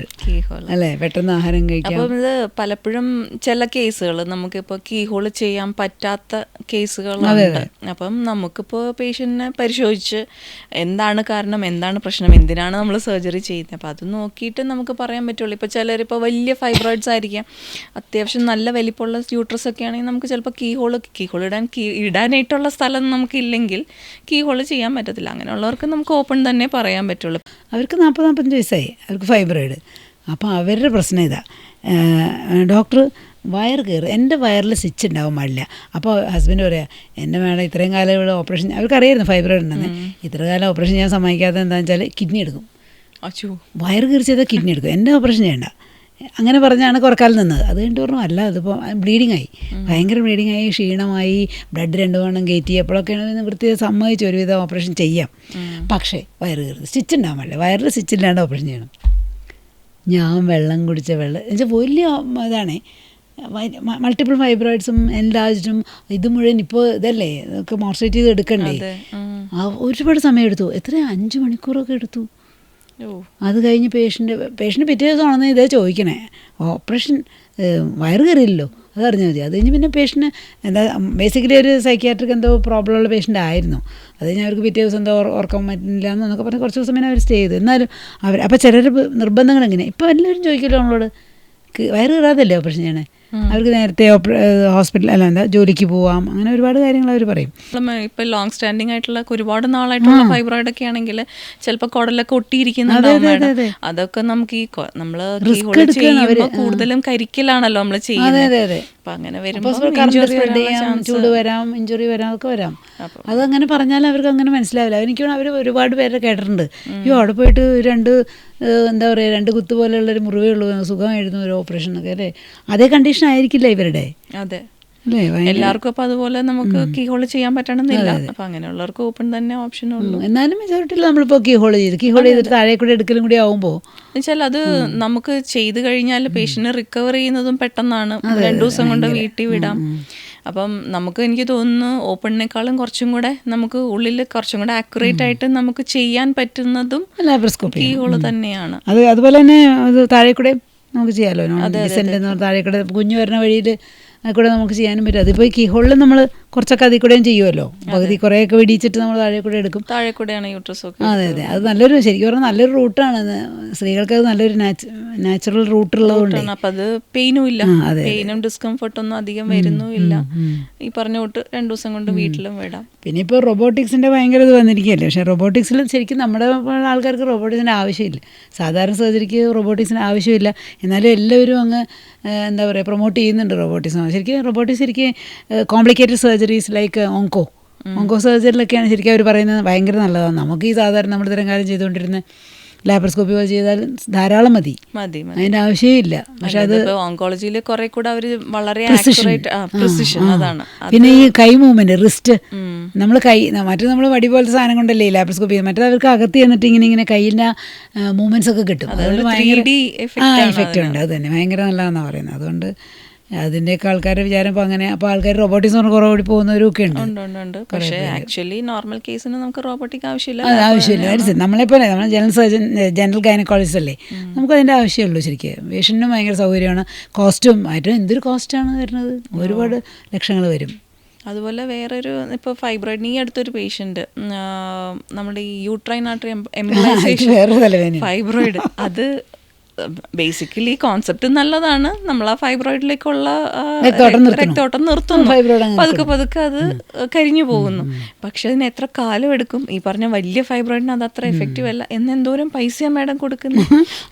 അല്ലേ, പെട്ടെന്ന് ആഹാരം കഴിക്കാം. അപ്പം ഇത് പലപ്പോഴും ചില കേസുകൾ നമുക്കിപ്പോൾ കീഹോൾ ചെയ്യാൻ പറ്റാത്ത കേസുകളുണ്ട്. അപ്പം നമുക്കിപ്പോൾ പേഷ്യൻറ്റിനെ പരിശോധിച്ച് എന്താണ് കാരണം, എന്താണ് പ്രശ്നം, എന്തിനാണ് നമ്മൾ സർജറി ചെയ്യുന്നത്, അപ്പോൾ അത് നോക്കിയിട്ട് നമുക്ക് പറയാൻ പറ്റുള്ളൂ. ഇപ്പോൾ ചിലരിപ്പോൾ വലിയ ഫൈബ്രോയിഡ്സ് ആയിരിക്കാം, അത്യാവശ്യം നല്ല വലിപ്പമുള്ള യൂട്രസ് ഒക്കെ ആണെങ്കിൽ നമുക്ക് ചിലപ്പോൾ കീഹോൾ ഇടാനായിട്ടുള്ള സ്ഥലം നമുക്കില്ലെങ്കിൽ കീഹോൾ ചെയ്യാൻ പറ്റത്തില്ല. അങ്ങനെയുള്ളവർക്ക് നമുക്ക് ഓപ്പൺ തന്നെ പറയാൻ പറ്റുള്ളൂ. അവർക്ക് 40-45 വയസ്സായി, അവർക്ക് ഫൈബ്രോയിഡ്. അപ്പോൾ അവരുടെ പ്രശ്നം ഇതാ, ഡോക്ടർ വയർ കയറും, എൻ്റെ വയറിൽ സ്റ്റിച്ച് ഉണ്ടാവാൻ പാടില്ല. അപ്പോൾ ഹസ്ബൻഡ് പറയാം, എൻ്റെ മേഡം ഇത്രയും കാലം ഇവിടെ ഓപ്പറേഷൻ, അവർക്കറിയായിരുന്നു ഫൈബ്രോയിഡ് ഉണ്ടെന്ന്, ഇത്ര കാലം ഓപ്പറേഷൻ ചെയ്യാൻ സമ്മതിക്കാതെ എന്താണെന്ന് വെച്ചാൽ കിഡ്നി എടുക്കും. വയർ കയറി ചെയ്താൽ കിഡ്നി എടുക്കും, എൻ്റെ ഓപ്പറേഷൻ ചെയ്യണ്ട. അങ്ങനെ പറഞ്ഞാണ് കുറക്കാലം നിന്നത്. അത് കഴിഞ്ഞിട്ട് പറഞ്ഞു അല്ല, അതിപ്പോൾ ബ്ലീഡിങ് ആയി, ഭയങ്കര ബ്ലീഡിങ് ആയി, ക്ഷീണമായി, ബ്ലഡ് 2 വണ്ണം കയറ്റി, എപ്പോഴൊക്കെയാണ് വൃത്തി സമ്മതിച്ച് ഒരുവിധം ഓപ്പറേഷൻ ചെയ്യാം. പക്ഷേ വയറ് കയറുന്നത് സ്റ്റിച്ച് ഉണ്ടാകാൻ പാടില്ല, വയറിൽ സ്റ്റിച്ച് ഇല്ലാണ്ട് ഓപ്പറേഷൻ ചെയ്യണം. ഞാൻ വെള്ളം എന്നുവെച്ചാൽ വലിയ ഇതാണ്, മൾട്ടിപ്പിൾ ഫൈബ്രോയിഡ്സും എൻലാർജ്ഡും ഇത് മുഴുവൻ ഇപ്പോൾ ഇതല്ലേ, ഇതൊക്കെ മോർസേറ്റ് ചെയ്ത് എടുക്കണ്ടേ. ഒരുപാട് സമയം എടുത്തു, 5 മണിക്കൂറൊക്കെ എടുത്തു. അത് കഴിഞ്ഞ് പേഷ്യൻ്റ് പിറ്റേ ദിവസം ആണെന്ന് ഇതേ ചോദിക്കണേ, ഓപ്പറേഷൻ വയറ് കയറിയില്ലല്ലോ, അതറിഞ്ഞാൽ മതി. അത് കഴിഞ്ഞ് പിന്നെ പേഷ്യൻ്റ് എന്താ ബേസിക്കലി ഒരു സൈക്യാട്രിക് എന്തോ പ്രോബ്ലം ഉള്ള പേഷ്യൻ്റ് ആയിരുന്നു. അത് കഴിഞ്ഞ് അവർക്ക് പിറ്റേ ദിവസം എന്തോ ഓർക്കാൻ പറ്റില്ല എന്നൊക്കെ പറഞ്ഞ് കുറച്ച് ദിവസം പിന്നെ അവർ സ്റ്റേ ചെയ്തു. എന്നാലും അപ്പോൾ ചിലർ നിർബന്ധങ്ങൾ എങ്ങനെ, ഇപ്പോൾ എല്ലാവരും ചോദിക്കുമല്ലോ നമ്മളോട്, വയറ് കയറാതല്ലേ ഓപ്പറേഷൻ ചെയ്യണേ, അവർക്ക് നേരത്തെ ഹോസ്പിറ്റൽ ജോലിക്ക് പോവാം, അങ്ങനെ ഒരുപാട് കാര്യങ്ങൾ അവർ പറയും. ഇപ്പം ലോങ് സ്റ്റാൻഡിങ് ആയിട്ടുള്ള ഒരുപാട് നാളായിട്ടുള്ള ഫൈബ്രോയിഡ് ഒക്കെ ആണെങ്കിൽ ചിലപ്പോൾ കുടലൊക്കെ ഒട്ടിയിരിക്കുന്നുണ്ടാവും. അതൊക്കെ നമുക്ക് ഈ നമ്മൾ കൂടുതലും കരിക്കലാണല്ലോ നമ്മൾ ചെയ്യുന്നത്. അപ്പം അങ്ങനെ വരുമ്പോൾ ചൂട് വരാം, ഇഞ്ചുറി വരാം, ഒക്കെ വരാം. അതങ്ങനെ പറഞ്ഞാൽ അവർക്ക് അങ്ങനെ മനസ്സിലാവില്ല. എനിക്ക് അവർ ഒരുപാട് പേരെ കേട്ടിട്ടുണ്ട്, അയ്യോ അവിടെ പോയിട്ട് 2 കുത്ത് പോലെയുള്ളൊരു മുറിവേ ഉള്ളൂ, സുഖമായിരുന്നു ഒരു ഓപ്പറേഷൻ ഒക്കെ അല്ലേ. അതേ കണ്ടീഷൻ ആയിരിക്കില്ല ഇവരുടെ. അതെ, എല്ലാവർക്കും അപ്പം അതുപോലെ നമുക്ക് കീഹോൾ ചെയ്യാൻ പറ്റണമെന്നില്ല. അപ്പം അങ്ങനെയുള്ളവർക്ക് ഓപ്പൺ തന്നെ ഓപ്ഷനുള്ളൂ. എന്നാലും മെജോറിറ്റിയിൽ നമ്മളിപ്പോൾ കീഹോൾ ചെയ്തിട്ട് താഴെ കൂടെ എടുക്കലും കൂടി ആവുമ്പോൾ എന്നുവെച്ചാൽ അത് നമുക്ക് ചെയ്ത് കഴിഞ്ഞാൽ പേഷ്യന്റ് റിക്കവർ ചെയ്യുന്നതും പെട്ടെന്നാണ്, 2 ദിവസം കൊണ്ട് വീട്ടിൽ വിടാം. അപ്പം എനിക്ക് തോന്നുന്നു ഓപ്പണിനേക്കാളും കുറച്ചും കൂടെ നമുക്ക് ഉള്ളിൽ കുറച്ചും കൂടെ ആക്യുറേറ്റ് ആയിട്ട് നമുക്ക് ചെയ്യാൻ പറ്റുന്നതും കീഹോൾ തന്നെയാണ്. അതുപോലെ തന്നെ താഴെ കൂടെ നമുക്ക് ചെയ്യാമല്ലോ, താഴെ കൂടെ കുഞ്ഞു വരുന്ന വഴിയിൽ കൂടെ നമുക്ക് ചെയ്യാനും പറ്റും. അതിപ്പോൾ ഈ കീഹോളിൽ നമ്മൾ കുറച്ചൊക്കെ അതിൽ കൂടെയും ചെയ്യുമല്ലോ, പകുതി കുറേയൊക്കെ വെടിയിച്ചിട്ട് നമ്മൾ താഴെ കൂടെ എടുക്കും. താഴെ കൂടെയാണ് യൂട്രസ് ഒക്കെ. അതെ അതെ, അത് നല്ലൊരു, ശരിക്കും പറഞ്ഞാൽ നല്ലൊരു റൂട്ടാണ് സ്ത്രീകൾക്ക്. അത് നല്ലൊരു നാച്ചുറൽ റൂട്ടുള്ളതുകൊണ്ട് അപ്പം അത് പെയിനും ഇല്ല, പെയിനും ഡിസ്കംഫർട്ടൊന്നും അധികം വരുന്നുമില്ല. ഈ പറഞ്ഞ തൊട്ട് 2 ദിവസം കൊണ്ട് വീട്ടിലും വിടാം. പിന്നെ ഇപ്പോൾ റോബോട്ടിക്സിൻ്റെ ഭയങ്കര ഇത് വന്നിരിക്കുകയല്ലേ. പക്ഷേ റോബോട്ടിക്സിൽ ശരിക്കും നമ്മുടെ ആൾക്കാർക്ക് റോബോട്ടിക്സിൻ്റെ ആവശ്യമില്ല. സാധാരണ സർജറിക്ക് റോബോട്ടിക്സിന് ആവശ്യമില്ല. എന്നാലും എല്ലാവരും അങ്ങ് എന്താ പറയുക, പ്രൊമോട്ട് ചെയ്യുന്നുണ്ട് റോബോട്ടിക്സ്. ശരിക്കും റോബോട്ടിക്സ് ശരിക്കും കോംപ്ലിക്കേറ്റഡ് സർജറീസ് ലൈക്ക് ഓങ്കോ സർജറിയിലൊക്കെയാണ് ശരിക്കും അവർ പറയുന്നത് ഭയങ്കര നല്ലതാണ്. നമുക്ക് ഈ സാധാരണ നമ്മൾ ഇത്തരം കാര്യം ചെയ്തുകൊണ്ടിരുന്ന ലാപ്രോസ്കോപ്പി പോലെ ചെയ്താൽ ധാരാളം മതി, അതിൻ്റെ ആവശ്യമില്ല. പക്ഷെ അത് ഓങ്കോളജിയിൽ കുറെ കൂടെ അവർ വളരെ പ്രിസിഷൻ. അതാണ്. പിന്നെ ഈ കൈ മൂവ്മെന്റ്, റിസ്റ്റ്, നമ്മൾ കൈ മറ്റു നമ്മൾ വടി പോലത്തെ സാധനം കൊണ്ടല്ലേ ലാപ്രോസ്കോപ്പി ചെയ്യുന്നത്. മറ്റേ അവർക്ക് അകത്ത് ചെന്നിട്ട് ഇങ്ങനെ കയ്യിൻ്റെ മൂവ്മെന്റ്സ് ഒക്കെ കിട്ടും. അതുകൊണ്ട് ഭയങ്കര എഫക്റ്റ് ഉണ്ട്. അത് തന്നെ ഭയങ്കര നല്ലതാണെന്നാണ് പറയുന്നത്. അതുകൊണ്ട് അതിൻ്റെയൊക്കെ ആൾക്കാരുടെ വിചാരം ഇപ്പോൾ അങ്ങനെ, അപ്പോൾ ആൾക്കാർ റോബോട്ടിക്സ് പറഞ്ഞ് കുറവുകൂടി പോകുന്നവരും ഒക്കെ ഉണ്ട്. പക്ഷേ ആക്ച്വലി നോർമൽ കേസിന് നമുക്ക് റോബോട്ടിക് ആവശ്യമില്ല. ആവശ്യമില്ല. നമ്മളെപ്പോലെ നമ്മൾ ജനറൽ ഗൈനക്കോളജിസ്റ്റ് അല്ലേ, നമുക്ക് അതിൻ്റെ ആവശ്യമുള്ളൂ. ശരിക്കും പേഷ്യൻറ്റിനും ഭയങ്കര സൗകര്യമാണ്. കോസ്റ്റും ഏറ്റവും എന്തൊരു കോസ്റ്റാണ് വരുന്നത്, ഒരുപാട് ലക്ഷങ്ങൾ വരും. അതുപോലെ വേറൊരു ഇപ്പോൾ ഫൈബ്രോയിഡ്, ഈ അടുത്തൊരു പേഷ്യൻറ്റ് നമ്മുടെ ഈ യൂട്രൈൻ ആർട്ടറി എംബോളൈസേഷൻ ഫൈബ്രോയിഡ്, അത് ബേസിക്കലി കോൺസെപ്റ്റ് നല്ലതാണ്. നമ്മൾ ആ ഫൈബ്രോയിഡിലേക്കുള്ള രക്തോട്ടം നിർത്തുന്നു, പതുക്കെ അത് കരിഞ്ഞു പോകുന്നു. പക്ഷെ അതിന് എത്ര കാലം എടുക്കും? ഈ പറഞ്ഞ വലിയ ഫൈബ്രോയിഡിന് അത് അത്ര എഫക്റ്റീവ് അല്ല. എന്തോരം പൈസ മാഡം കൊടുക്കുന്നു.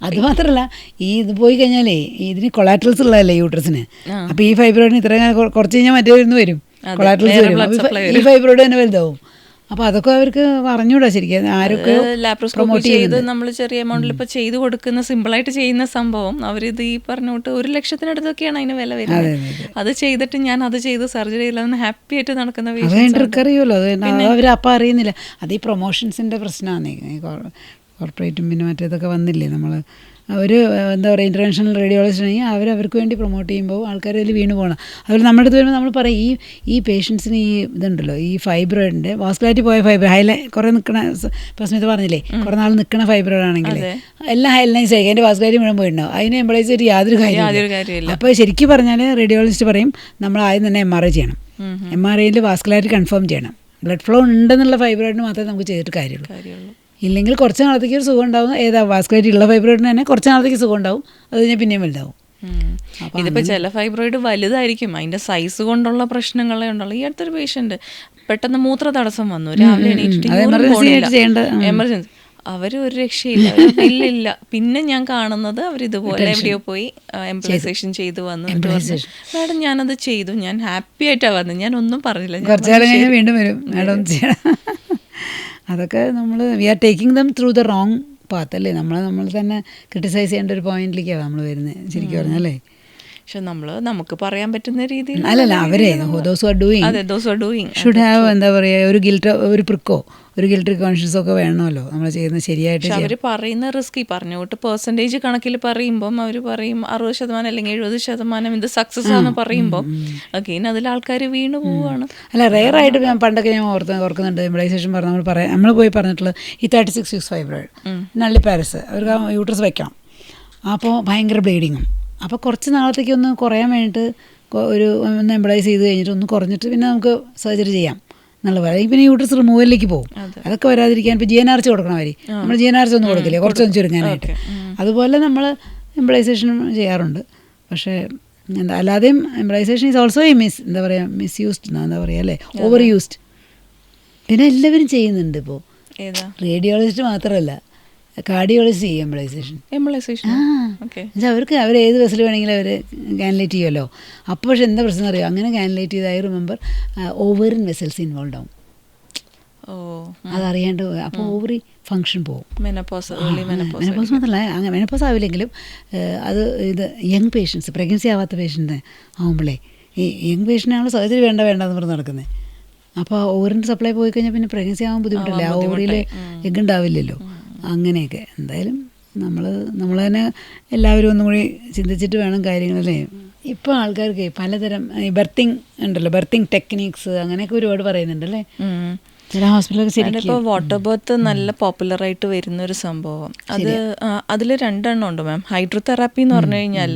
അത് മാത്രമല്ല, ഈ ഇത് പോയി കഴിഞ്ഞാലേ ഇതിന് കൊളാട്രൽസ് ഉള്ളതല്ലേ യൂട്രസിന്. അപ്പോൾ ഈ ഫൈബ്രോയിഡിന് ഇത്ര കുറച്ച് കഴിഞ്ഞാൽ മറ്റേ വരും, കൊളാട്രൽസ് വരും, ഈ ഫൈബ്രോയിഡ് തന്നെ വലുതാവും. അപ്പോൾ അതൊക്കെ അവർക്ക് പറഞ്ഞുകൂടാ ശരിക്കും. ആരൊക്കെ ലാപ്രോസ്കോപ്പി ചെയ്ത് നമ്മൾ ചെറിയ എമൗണ്ടിൽ ഇപ്പോൾ ചെയ്ത് കൊടുക്കുന്ന സിമ്പിളായിട്ട് ചെയ്യുന്ന സംഭവം അവരിത് ഈ പറഞ്ഞോട്ട് 1 ലക്ഷത്തിനടുത്തൊക്കെയാണ് അതിന് വില വരുന്നത്. അത് ചെയ്തിട്ട് ഞാൻ അത് ചെയ്ത് സർജറി ഇല്ലാന്ന് ഹാപ്പി ആയിട്ട് നടക്കുന്ന അറിയുമല്ലോ. അത് അവർ അപ്പം അറിയുന്നില്ല. അത് ഈ പ്രൊമോഷൻസിൻ്റെ പ്രശ്നമാണ്. കോർപ്പറേറ്റും പിന്നെ മറ്റേതൊക്കെ വന്നില്ലേ, നമ്മൾ ഒരു എന്താ പറയുക ഇൻ്റർനാഷണൽ റേഡിയോളജിസ്റ്റ് ആണെങ്കിൽ അവർക്ക് വേണ്ടി പ്രൊമോട്ട് ചെയ്യുമ്പോൾ ആൾക്കാർ അതിൽ വീണ് പോകണം. അതുപോലെ നമ്മുടെ അടുത്ത് വരുമ്പോൾ നമ്മൾ പറയും ഈ പേഷ്യൻസിന് ഈ ഇതുണ്ടല്ലോ, ഈ ഫൈബ്രോയിഡിൻ്റെ വാസ്കുലാരിറ്റി പോയ ഫൈബ്രോയിഡ് കുറേ നിൽക്കണ പ്രശ്നത്തിൽ പറഞ്ഞില്ലേ, കുറേ നാൾ നിൽക്കണ ഫൈബ്രോയിഡ് ആണെങ്കിൽ എല്ലാം ഹൈലൈൻസ് ആയി അതിൻ്റെ വാസ്കുലാരിറ്റി മുഴുവൻ പോയിട്ടുണ്ടാവും. അതിനെ എംപ്ലോയിസ് ചെയ്തിട്ട് യാതൊരു കാര്യമില്ല. അപ്പോൾ ശരിക്കും പറഞ്ഞാൽ റേഡിയോളജിസ്റ്റ് പറയും നമ്മൾ ആദ്യം തന്നെ MRI ചെയ്യണം. MRIയിൽ വാസ്കുലാരിറ്റി കൺഫേം ചെയ്യണം. ബ്ലഡ് ഫ്ലോ ഉണ്ടെന്നുള്ള ഫൈബ്രോയിഡിന് മാത്രമേ നമുക്ക് ചെയ്തിട്ട് കാര്യമുള്ളൂ. ഇല്ലെങ്കിൽ കുറച്ച് നാളത്തേക്ക് ഒരു സുഖം ഉണ്ടാവും. വാസ്കുലാരിറ്റി ഉള്ള ഫൈബ്രോയിഡിന് തന്നെ കുറച്ച് നാളത്തേക്ക് സുഖം ഉണ്ടാവും, അത് കഴിഞ്ഞാൽ പിന്നെയും വലുതാവും. ഇതിപ്പോൾ ചില ഫൈബ്രോയിഡ് വലുതായിരിക്കും, അതിൻ്റെ സൈസ് കൊണ്ടുള്ള പ്രശ്നങ്ങളെ ഉണ്ടുള്ളൂ. ഈ അടുത്തൊരു പേഷ്യൻറ്റ് പെട്ടെന്ന് മൂത്ര തടസ്സം വന്നു, രാവിലെ എണീറ്റിട്ട് എമർജൻസി, അവർ ഒരു രക്ഷയില്ല, ഇല്ല. പിന്നെ ഞാൻ കാണുന്നത് അവരിതുപോലെ എവിടെയോ പോയി എംപ്ലോയിസേഷൻ ചെയ്ത് വന്നിട്ട് പറഞ്ഞു, മാഡം ഞാനത് ചെയ്തു, ഞാൻ ഹാപ്പി ആയിട്ടാണ് വന്നത്, ഞാൻ ഒന്നും പറഞ്ഞില്ല. വീണ്ടും വരും മാഡം. അതൊക്കെ നമ്മൾ we are taking them through the wrong path അല്ലേ. നമ്മൾ തന്നെ ക്രിട്ടിസൈസ് ചെയ്യേണ്ട ഒരു പോയിന്റിലേക്കാണ് നമ്മൾ വരുന്നത് ശരിക്കും പറഞ്ഞല്ലേ. പക്ഷെ നമുക്ക് പറയാൻ പറ്റുന്ന രീതിയിൽ അല്ലല്ല, അവരെ those are doing should have എന്താ പറയുക ഒരു ഗിൽറ്റ്, ഒരു പ്രിക്കോ, ഒരു ഗിൽറ്റ് കോൺഷ്യസ് ഒക്കെ വേണമല്ലോ നമ്മൾ ചെയ്യുന്നത് ശരിയായിട്ട്. അവർ പറയുന്ന റിസ്ക് ഈ പറഞ്ഞോട്ട് പെർസെൻറ്റേജ് കണക്കിൽ പറയുമ്പം അവർ പറയും 60% അല്ലെങ്കിൽ 70% ഇത് സക്സസ് ആണെന്ന് പറയുമ്പം അഗെയിൻ അതിൽ ആൾക്കാർ വീണ് പോവുകയാണ്. അല്ല, റെയറായിട്ട് പണ്ടൊക്കെ ഞാൻ ഓർക്കുന്നുണ്ട് എംപ്ലോയിസേഷൻ നമ്മൾ പോയി പറഞ്ഞിട്ടുള്ളത് ഈ 36 weeks ഫൈബ്രോയിഡ് നള്ളി പാരസ് അവർക്ക് യൂട്രസ് വയ്ക്കണം. അപ്പോൾ ഭയങ്കര ബ്ലീഡിങ്ങും. അപ്പോൾ കുറച്ച് നാളത്തേക്ക് ഒന്ന് കുറയാൻ വേണ്ടിയിട്ട് ഒന്ന് എംപ്ലോയിസ് ചെയ്ത് കഴിഞ്ഞിട്ട് ഒന്ന് കുറഞ്ഞിട്ട് പിന്നെ നമുക്ക് സർജറി ചെയ്യാം എന്നുള്ള പറയാം. പിന്നെ യൂട്രസ് റിമൂവലിലേക്ക് പോകും. അതൊക്കെ വരാതിരിക്കാൻ ഇപ്പോൾ GnRH കൊടുക്കണം. നമ്മൾ GnRH ഒന്നും കൊടുക്കില്ലേ, കുറച്ചൊന്നും ചുരുങ്ങാനായിട്ട്. അതുപോലെ നമ്മൾ എംപ്ലോയിസേഷനും ചെയ്യാറുണ്ട്. പക്ഷേ അല്ലാതെയും എംപ്ലോയിസേഷൻ ഈസ് ഓൾസോ എന്താ പറയുക മിസ്യൂസ്ഡ് എന്താ പറയുക അല്ലേ, ഓവർ യൂസ്ഡ്. പിന്നെ എല്ലാവരും ചെയ്യുന്നുണ്ട് ഇപ്പോൾ, റേഡിയോളജിസ്റ്റ് മാത്രമല്ല കാർഡിയോളജിസ്റ്റ് ചെയ്യും എംപ്ലോയിസേഷൻ. അവർക്ക് ഏത് ബസ്സിൽ വേണമെങ്കിലും അവർ കാനലേറ്റ് ചെയ്യുമല്ലോ. അപ്പോൾ പക്ഷേ എന്താ പ്രശ്നം അറിയോ, അങ്ങനെ കാനലേറ്റ് ചെയ്താൽ റിമെമ്പർ ഓവറിൻ വെസൽസ് ഇൻവോൾവ് ആവും. അതറിയാണ്ട് അപ്പോൾ ഓവറി ഫങ്ഷൻ പോകും. മെനപ്പോസ് മാത്രമല്ല, അങ്ങനെ മെനപ്പോസ് ആവില്ലെങ്കിലും അത് യങ് പേഷ്യൻസ്, പ്രഗ്നൻസി ആവാത്ത പേഷ്യൻ്റ് ആകുമ്പോഴേ ഈ യങ് പേഷ്യൻ്റാണ് സർജറി വേണ്ടെന്ന് പറഞ്ഞ് നടക്കുന്നത്. അപ്പോൾ ഓവറിൻ്റെ സപ്ലൈ പോയി കഴിഞ്ഞാൽ പിന്നെ പ്രഗ്നൻസി ആവാൻ ബുദ്ധിമുട്ടില്ല, ആ ഓവറിയിൽ എഗ് ഉണ്ടാവില്ലല്ലോ. അങ്ങനെയൊക്കെ എന്തായാലും നമ്മൾ തന്നെ എല്ലാവരും ഒന്നും കൂടി ചിന്തിച്ചിട്ട് വേണം കാര്യങ്ങളല്ലേ. ഇപ്പോൾ ആൾക്കാർക്ക് പലതരം ബർത്തിങ് ഉണ്ടല്ലോ, ബർത്തിങ് ടെക്നീക്സ് അങ്ങനെയൊക്കെ ഒരുപാട് പറയുന്നുണ്ടല്ലേ. ചില ഹോസ്പിറ്റലൊക്കെ ശരിക്കും ഇപ്പോൾ വാട്ടർ ബർത്ത് നല്ല പോപ്പുലറായിട്ട് വരുന്നൊരു സംഭവം. അത് അതിൽ 2 എണ്ണം ഉണ്ട് മാം. ഹൈഡ്രോതെറാപ്പി എന്ന് പറഞ്ഞു കഴിഞ്ഞാൽ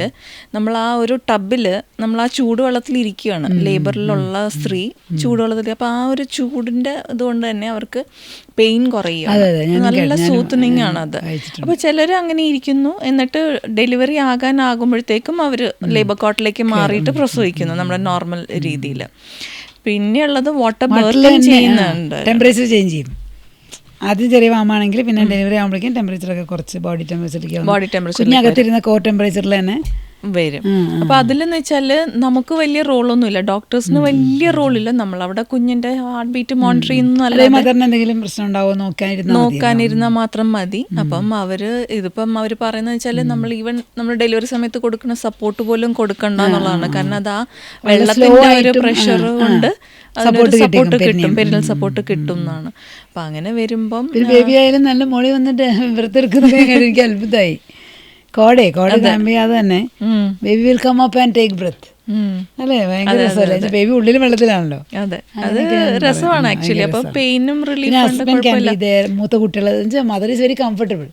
നമ്മൾ ആ ഒരു ടബിൽ നമ്മൾ ആ ചൂടുവെള്ളത്തിൽ ഇരിക്കുകയാണ്, ലേബറിലുള്ള സ്ത്രീ ചൂടുവെള്ളത്തിൽ. അപ്പോൾ ആ ഒരു ചൂടിൻ്റെ ഇതുകൊണ്ട് തന്നെ അവർക്ക് പെയിൻ കുറയും, നല്ല സൂത്തനിങ് ആണ് അത്. അപ്പോൾ ചിലർ അങ്ങനെ ഇരിക്കുന്നു, എന്നിട്ട് ഡെലിവറി ആകാനാകുമ്പോഴത്തേക്കും അവർ ലേബർ കോട്ടിലേക്ക് മാറിയിട്ട് പ്രസവിക്കുന്നു നമ്മുടെ നോർമൽ രീതിയിൽ. പിന്നെയുള്ളത് വാട്ടർ ബർത്ത് ചെയ്യുന്നുണ്ട്, ടെമ്പറേച്ചർ ചേഞ്ച് ചെയ്യും. ആദ്യം ചെറിയ മാമാണെങ്കിൽ പിന്നെ ഡെലിവറി ആകുമ്പോഴേക്കും ടെമ്പറേച്ചറൊക്കെ കുറച്ച് ബോഡി ടെമ്പറേച്ചർ കുഞ്ഞകത്തിരുന്ന കോർ ടെമ്പറേച്ചറിൽ തന്നെ വരും. അപ്പൊ അതിലെന്ന് വെച്ചാല് നമുക്ക് വലിയ റോളൊന്നുമില്ല, ഡോക്ടേഴ്സിന് വലിയ റോളില്ല. നമ്മളവിടെ കുഞ്ഞിന്റെ ഹാർട്ട് ബീറ്റ് മോണിറ്റർ എന്തെങ്കിലും പ്രശ്നം ഉണ്ടാവോ നോക്കാനിരുന്നാൽ മാത്രം മതി. അപ്പം ഇതിപ്പം അവര് പറയുന്നത് വെച്ചാല് നമ്മൾ ഡെലിവറി സമയത്ത് കൊടുക്കുന്ന സപ്പോർട്ട് പോലും കൊടുക്കണ്ട എന്നുള്ളതാണ്. കാരണം അത് ആ വെള്ളത്തിന്റെ ഒരു പ്രഷർ കൊണ്ട് സപ്പോർട്ട് കിട്ടും, പെരിനൽ സപ്പോർട്ട് കിട്ടും എന്നാണ്. അപ്പൊ അങ്ങനെ വരുമ്പം ബേബി ആയാലും നല്ല മോളി വന്നിട്ട് വൃത്തെടുക്കുന്ന എനിക്ക് അത്ഭുതമായി. കോട ക്ലാമ്പ് ചെയ്യാതെ തന്നെ baby will come up and take breath അല്ലേ? ഭയങ്കര രസമല്ലേ? ബേബി ഉള്ളിൽ വെള്ളത്തിലാണല്ലോ. അതെ, അത് രസമാണ് ആക്ച്വലി. അപ്പൊ പെയിനും റിലീഫ്. മൂത്ത കുട്ടികൾ മദർ ഈസ് വെരി കംഫർട്ടബിൾ.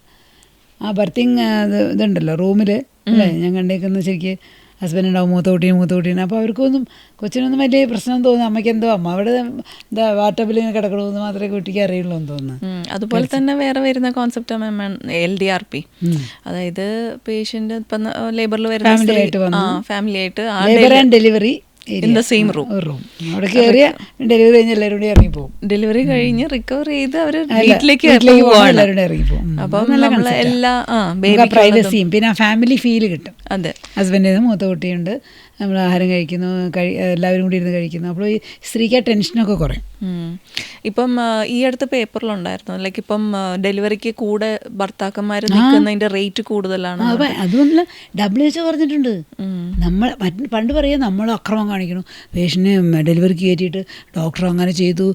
ആ ബർത്തിങ് ഇതുണ്ടല്ലോ റൂമിൽ അല്ലേ, ഞാൻ കണ്ടേക്കുന്നത് ശരിക്ക് ഹസ്ബൻഡ് ഉണ്ടാവും, മൂത്ത കുട്ടീനെ. അപ്പോൾ അവർക്കൊന്നും കൊച്ചിനൊന്നും വലിയ പ്രശ്നം തോന്നുന്നു. അമ്മയ്ക്ക് എന്തോ അമ്മ അവിടെ എന്താ വാട്ടബിൽ കിടക്കണമെന്ന് മാത്രമേ കുട്ടിക്ക് അറിയുള്ളൂ എന്ന് തോന്നുന്നു. അതുപോലെ തന്നെ വേറെ വരുന്ന കോൺസെപ്റ്റ് LDRP, അതായത് പേഷ്യന്റ് ഇപ്പം ലേബറിൽ വരുന്ന ഫാമിലി ആയിട്ട് delivery in the same room അവിടെ കയറിയ ഡെലിവറി കഴിഞ്ഞ് എല്ലാവരും കൂടി ഇറങ്ങിപ്പോകും. ഡെലിവറി കഴിഞ്ഞ് റിക്കവർ ചെയ്ത് അവർ വീട്ടിലേക്ക് ഇറങ്ങിപ്പോകും. അപ്പം എല്ലാ പ്രൈവസിയും പിന്നെ ഫാമിലി ഫീൽ കിട്ടും. അതെ, ഹസ്ബൻഡിന് മൂത്ത കുട്ടിയുണ്ട്, നമ്മൾ ആഹാരം കഴിക്കുന്നു, എല്ലാവരും കൂടി ഇരുന്ന് കഴിക്കുന്നു. അപ്പോൾ ഈ സ്ത്രീക്ക് ആ ടെൻഷനൊക്കെ കുറയും. ഇപ്പം ഈ അടുത്ത പേപ്പറിലുണ്ടായിരുന്നു, ലൈക്ക് ഇപ്പം ഡെലിവറിക്ക് കൂടെ ഭർത്താക്കന്മാർ നിൽക്കുന്നതിന്റെ റേറ്റ് കൂടുതലാണ്. അതുമല്ല WHO പറഞ്ഞിട്ടുണ്ട്. നമ്മൾ പണ്ട് പറയാം നമ്മൾ അക്രമം കാണിക്കണം, പേഷ്യൻറ്റിനെ ഡെലിവറിക്ക് കയറ്റിയിട്ട് ഡോക്ടർ അങ്ങനെ ചെയ്തു,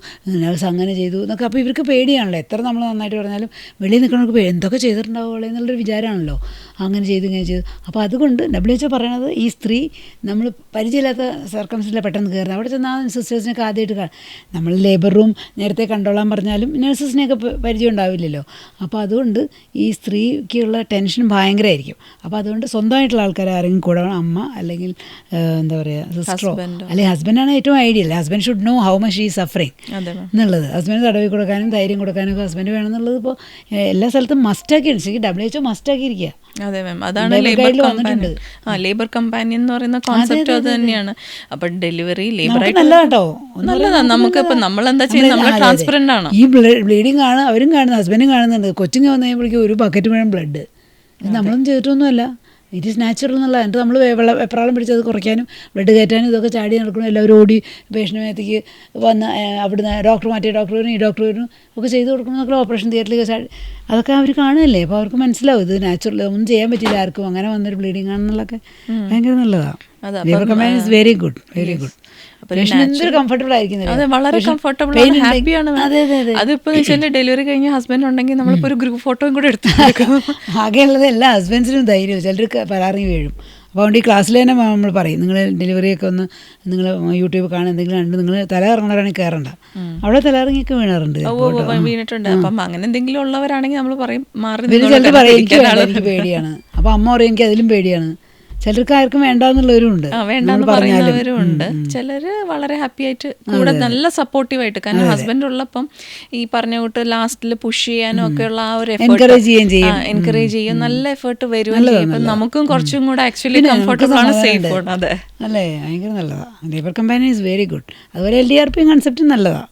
നഴ്സ് അങ്ങനെ ചെയ്തു എന്നൊക്കെ. അപ്പോൾ ഇവർക്ക് പേടിയാണല്ലോ, എത്ര നമ്മൾ നന്നായിട്ട് പറഞ്ഞാലും വെളിയിൽ നിൽക്കണവർക്ക് എന്തൊക്കെ ചെയ്തിട്ടുണ്ടാവുള്ളൂ എന്നുള്ളൊരു വിചാരമാണല്ലോ, അങ്ങനെ ചെയ്തു ഇങ്ങനെ ചെയ്തു. അപ്പോൾ അതുകൊണ്ട് WHO പറയണത് ഈ സ്ത്രീ നമ്മൾ പരിചയമില്ലാത്ത സർക്കംസ്റ്റൻസിൽ പെട്ടെന്ന് കയറുന്നത്. അവിടെ ചെന്നാൽ സിസ്റ്റേഴ്സിനൊക്കെ ആദ്യമായിട്ട് നമ്മൾ ലേബർ റൂം നേരത്തെ കണ്ടോളാൻ പറഞ്ഞാലും നഴ്സസിനെയൊക്കെ പരിചയം ഉണ്ടാവില്ലല്ലോ. അപ്പോൾ അതുകൊണ്ട് ഈ സ്ത്രീക്കുള്ള ടെൻഷൻ ഭയങ്കരമായിരിക്കും. അപ്പോൾ അതുകൊണ്ട് സ്വന്തമായിട്ടുള്ള ആൾക്കാരെ ആരെങ്കിലും കൂടെ, അമ്മ അല്ലെങ്കിൽ എന്താ പറയുക സിസ്റ്ററോ അല്ലെങ്കിൽ ഹസ്ബൻഡാണ് ഏറ്റവും ideal. Husband should know how much ഈ സഫറിങ് എന്നുള്ളത്. ഹസ്ബൻഡ് തടവി കൊടുക്കാനും ധൈര്യം കൊടുക്കാനും ഒക്കെ ഹസ്ബൻഡ് വേണമെന്നുള്ളത് ഇപ്പോൾ എല്ലാ സ്ഥലത്തും മസ്റ്റാക്കിയാണ്. ശരിക്കും WHO മസ്റ്റാക്കിയിരിക്കുക. അതെ മാം, അതാണ് ലേബർ കമ്പാനിയൻ എന്ന് പറയുന്ന കോൺസെപ്റ്റ് അത് തന്നെയാണ്. അപ്പൊ ഡെലിവറി ലേബർ നല്ലതാണ്. നമുക്ക് ഇപ്പൊ നമ്മളെന്താ ചെയ്യുന്നത്, നമ്മൾ ട്രാൻസ്പെറന്റ് ആണ്. ഈ ബ്ലീഡിങ് ആണ് അവരും കാണുന്നത്, ഹസ്ബൻഡും കാണുന്നുണ്ട്. കൊച്ചിങ് വന്നു കഴിയുമ്പോഴേക്കും ഒരു ബക്കറ്റ് മുഴുവൻ ബ്ലഡ്. നമ്മളൊന്നും ചെയ്തിട്ടൊന്നുമല്ല, ഇറ്റ് ഈസ് നാച്ചുറൽ എന്നുള്ള. എന്നിട്ട് നമ്മൾ വെപ്രാളം പിടിച്ചത് കുറയ്ക്കാനും ബ്ലഡ് കയറ്റാനും ഇതൊക്കെ ചാടി നടക്കണം. എല്ലാവരും ഓടി പേഷ്യൻ്റ് മേത്തേക്ക് വന്ന് അവിടുന്ന് ഡോക്ടർ മാറ്റിയ ഡോക്ടർ വരും, ഈ ഡോക്ടർ വരും ഒക്കെ ചെയ്ത് കൊടുക്കണം എന്നൊക്കെ. ഓപ്പറേഷൻ തിയേറ്ററിലേക്ക് ചാടി അതൊക്കെ അവർ കാണുമല്ലേ. അപ്പോൾ അവർക്ക് മനസ്സിലാവും ഇത് നാച്ചുറൽ, ഒന്നും ചെയ്യാൻ പറ്റില്ല ആർക്കും, അങ്ങനെ വന്നൊരു ബ്ലീഡിങ് ആണെന്നുള്ളതൊക്കെ ഭയങ്കര നല്ലതാണ്. Labour കമ്പാനി is very good, very good. എന്തൊരു കംഫർട്ടബിൾ ആയിരിക്കും. അതെ, വളരെ കംഫർട്ടബിൾ, ഹാപ്പിയാണ്. അതിപ്പോ ഡെലിവറി കഴിഞ്ഞ ഹസ്ബൻഡ് ഉണ്ടെങ്കിൽ നമ്മളിപ്പോ ഒരു ഗ്രൂപ്പ് ഫോട്ടോയും കൂടെ എടുത്തു. ആകെയുള്ളത് എല്ലാ ഹസ്ബൻഡ്സിനും ധൈര്യവും, ചിലർക്ക് പരാറിഞ്ഞ് വീഴും. അപ്പോൾ അതുകൊണ്ട് ഈ ക്ലാസ്സിൽ തന്നെ നമ്മൾ പറയും, നിങ്ങൾ ഡെലിവറിയൊക്കെ ഒന്ന് നിങ്ങൾ യൂട്യൂബ് കാണാൻ എന്തെങ്കിലും കണ്ട് നിങ്ങൾ തല ഇറങ്ങുന്നവരാണെങ്കിൽ കയറണ്ട. അവിടെ തലയിറങ്ങിയൊക്കെ വീണാറുണ്ട്, വീണിട്ടുണ്ട്. അപ്പം അങ്ങനെ എന്തെങ്കിലും ഉള്ളവരാണെങ്കിൽ നമ്മൾ പറയും മാറി. ചിലർ പറയും എനിക്ക് പേടിയാണ്, അപ്പോൾ അമ്മ പറയും എനിക്ക് അതിലും പേടിയാണ്. ചിലർക്ക് ആർക്കും വേണ്ടെന്നുള്ളവരും ഉണ്ട്, വേണ്ടെന്ന് പറയുന്നവരും ഉണ്ട്. ചിലര് വളരെ ഹാപ്പി ആയിട്ട് കൂടെ നല്ല സപ്പോർട്ടീവായിട്ട്. കാരണം ഹസ്ബൻഡ് ഉള്ളപ്പം ഈ പറഞ്ഞ കൂട്ട് ലാസ്റ്റിൽ പുഷ് ചെയ്യാനും ഒക്കെ ഉള്ള ആ ഒരു എൻകറേജ് ചെയ്യും, നല്ല എഫേർട്ട് വരുമല്ലോ. നമുക്കും കുറച്ചും കൂടെ ആക്ച്വലി കംഫർട്ടബിൾ ആണ്, സേഫ് ആണ്. അതെ അല്ലേ, ഭയങ്കര നല്ലതാണ്. Labour കമ്പാനി is very good. അതുപോലെ LDRP കൺസെപ്റ്റ് നല്ലതാണ്.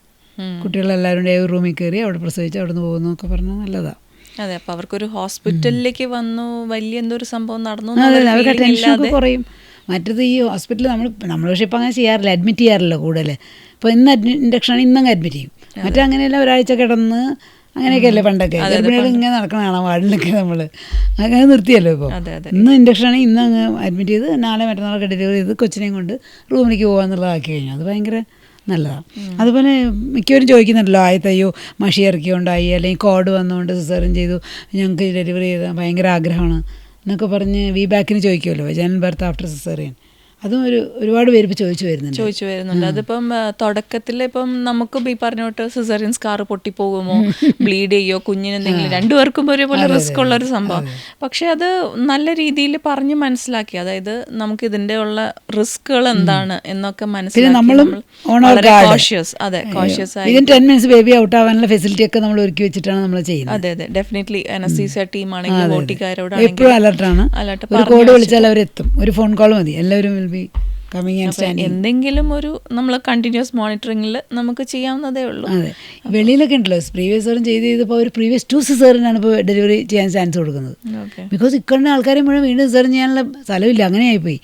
കുട്ടികളെല്ലാവരും റൂമിൽ കയറി അവിടെ പ്രസവിച്ച് അവിടെ നിന്ന് പോകുന്നു ഒക്കെ പറഞ്ഞാൽ നല്ലതാണ്. അതെ, അപ്പോൾ അവർക്കൊരു ഹോസ്പിറ്റലിലേക്ക് വന്നു വലിയ എന്തോ ഒരു സംഭവം നടന്നു, അവർക്ക് ടെൻഷനൊക്കെ കുറയും. മറ്റത് ഈ ഹോസ്പിറ്റലിൽ നമ്മൾ പക്ഷേ ഇപ്പം അങ്ങനെ ചെയ്യാറില്ല, അഡ്മിറ്റ് ചെയ്യാറില്ല കൂടുതൽ. ഇപ്പോൾ ഇന്ന് ഇൻഡക്ഷനാണ്, ഇന്നങ്ങ് അഡ്മിറ്റ് ചെയ്യും. മറ്റങ്ങനെയല്ല, ഒരാഴ്ച കിടന്ന് അങ്ങനെയൊക്കെയല്ലേ പണ്ടൊക്കെ. ഗർഭിണികൾ ഇങ്ങനെ നടക്കണ കാണാം വാർഡിലൊക്കെ. നമ്മൾ അങ്ങനെ നിർത്തിയല്ലോ ഇപ്പോൾ. ഇന്ന് ഇൻഡക്ഷനാണെങ്കിൽ ഇന്ന് അങ്ങ് അഡ്മിറ്റ് ചെയ്ത് നാളെ മറ്റന്നാളൊക്കെ ഡെലിവറി ചെയ്ത് കൊച്ചിനെയും കൊണ്ട് റൂമിലേക്ക് പോകാമെന്നുള്ളതാക്കി കഴിഞ്ഞു. അത് ഭയങ്കര നല്ലതാണ്. അതുപോലെ മിക്കവരും ചോദിക്കുന്നുണ്ടല്ലോ, ആദ്യത്തെയ്യോ മഷി ഇറക്കിയോണ്ടായി അല്ലെങ്കിൽ കോഡ് വന്നുകൊണ്ട് സിസേറിയൻ ചെയ്തു, ഞങ്ങൾക്ക് ഡെലിവറി ചെയ്താൽ ഭയങ്കര ആഗ്രഹമാണ് എന്നൊക്കെ പറഞ്ഞ് ബാക്കിന് ചോദിക്കുമല്ലോ, ജനറൽ ബർത്ത് ആഫ്റ്റർ സിസേറിയൻ. അതും ഒരുപാട് പേര് ഇപ്പോൾ ചോദിച്ചു വരുന്നുണ്ട്. അതിപ്പം തുടക്കത്തിൽ ഇപ്പം നമുക്കും ഈ പറഞ്ഞോട്ട് സിസേറിയൻ സ്കാർ പൊട്ടിപ്പോകുമോ, ബ്ലീഡ് ചെയ്യോ, കുഞ്ഞിന് എന്തെങ്കിലും, രണ്ടുപേർക്കും ഒരേപോലെ റിസ്ക് ഉള്ള ഒരു സംഭവം. പക്ഷെ അത് നല്ല രീതിയിൽ പറഞ്ഞ് മനസ്സിലാക്കി, അതായത് നമുക്ക് ഇതിന്റെ ഉള്ള റിസ്കുകൾ എന്താണ് എന്നൊക്കെ മനസ്സിലാക്കി കോഷ്യസ് ആയി 10 minutes ബേബി ഔട്ട് ആവാനുള്ള ഫെസിലിറ്റി ഒക്കെ നമ്മൾ ഒരുക്കി വെച്ചിട്ടാണ് നമ്മൾ ചെയ്യുന്നത്. അതെ ഡെഫിനറ്റ്ലി അനസ്തീസിയ ടീം ആണെങ്കിലും ഓട്ടിക്കാരോടാണെങ്കിലും എപ്പോഴും അലർട്ടാണ്. ഒരു കോഡ് വിളിച്ചാൽ അവരെത്തും, ഒരു ഫോൺ കോൾ മതി, എല്ലാവരും will be coming and standing. എന്തെങ്കിലും ഒരു നമ്മൾ കണ്ടിന്യൂസ് മോണിറ്ററിംഗിൽ നമുക്ക് ചെയ്യാവുന്നതേ ഉള്ളൂ. അതെ, വെളിയിലൊക്കെ ഉണ്ടല്ലോ പ്രീവിയസ് സിസേറിയൻ ചെയ്തപ്പോൾ അവർ പ്രീവിയസ് 2 സിസേറിനാണ് ഇപ്പോൾ ഡെലിവറി ചെയ്യാൻ ചാൻസ് കൊടുക്കുന്നത്. ബിക്കോസ് ഇക്കണ്ട ആൾക്കാരെ മുഴുവൻ വീണ്ടും സിസേറിൻ ചെയ്യാനുള്ള സ്ഥലമില്ല, അങ്ങനെയായിപ്പോയി.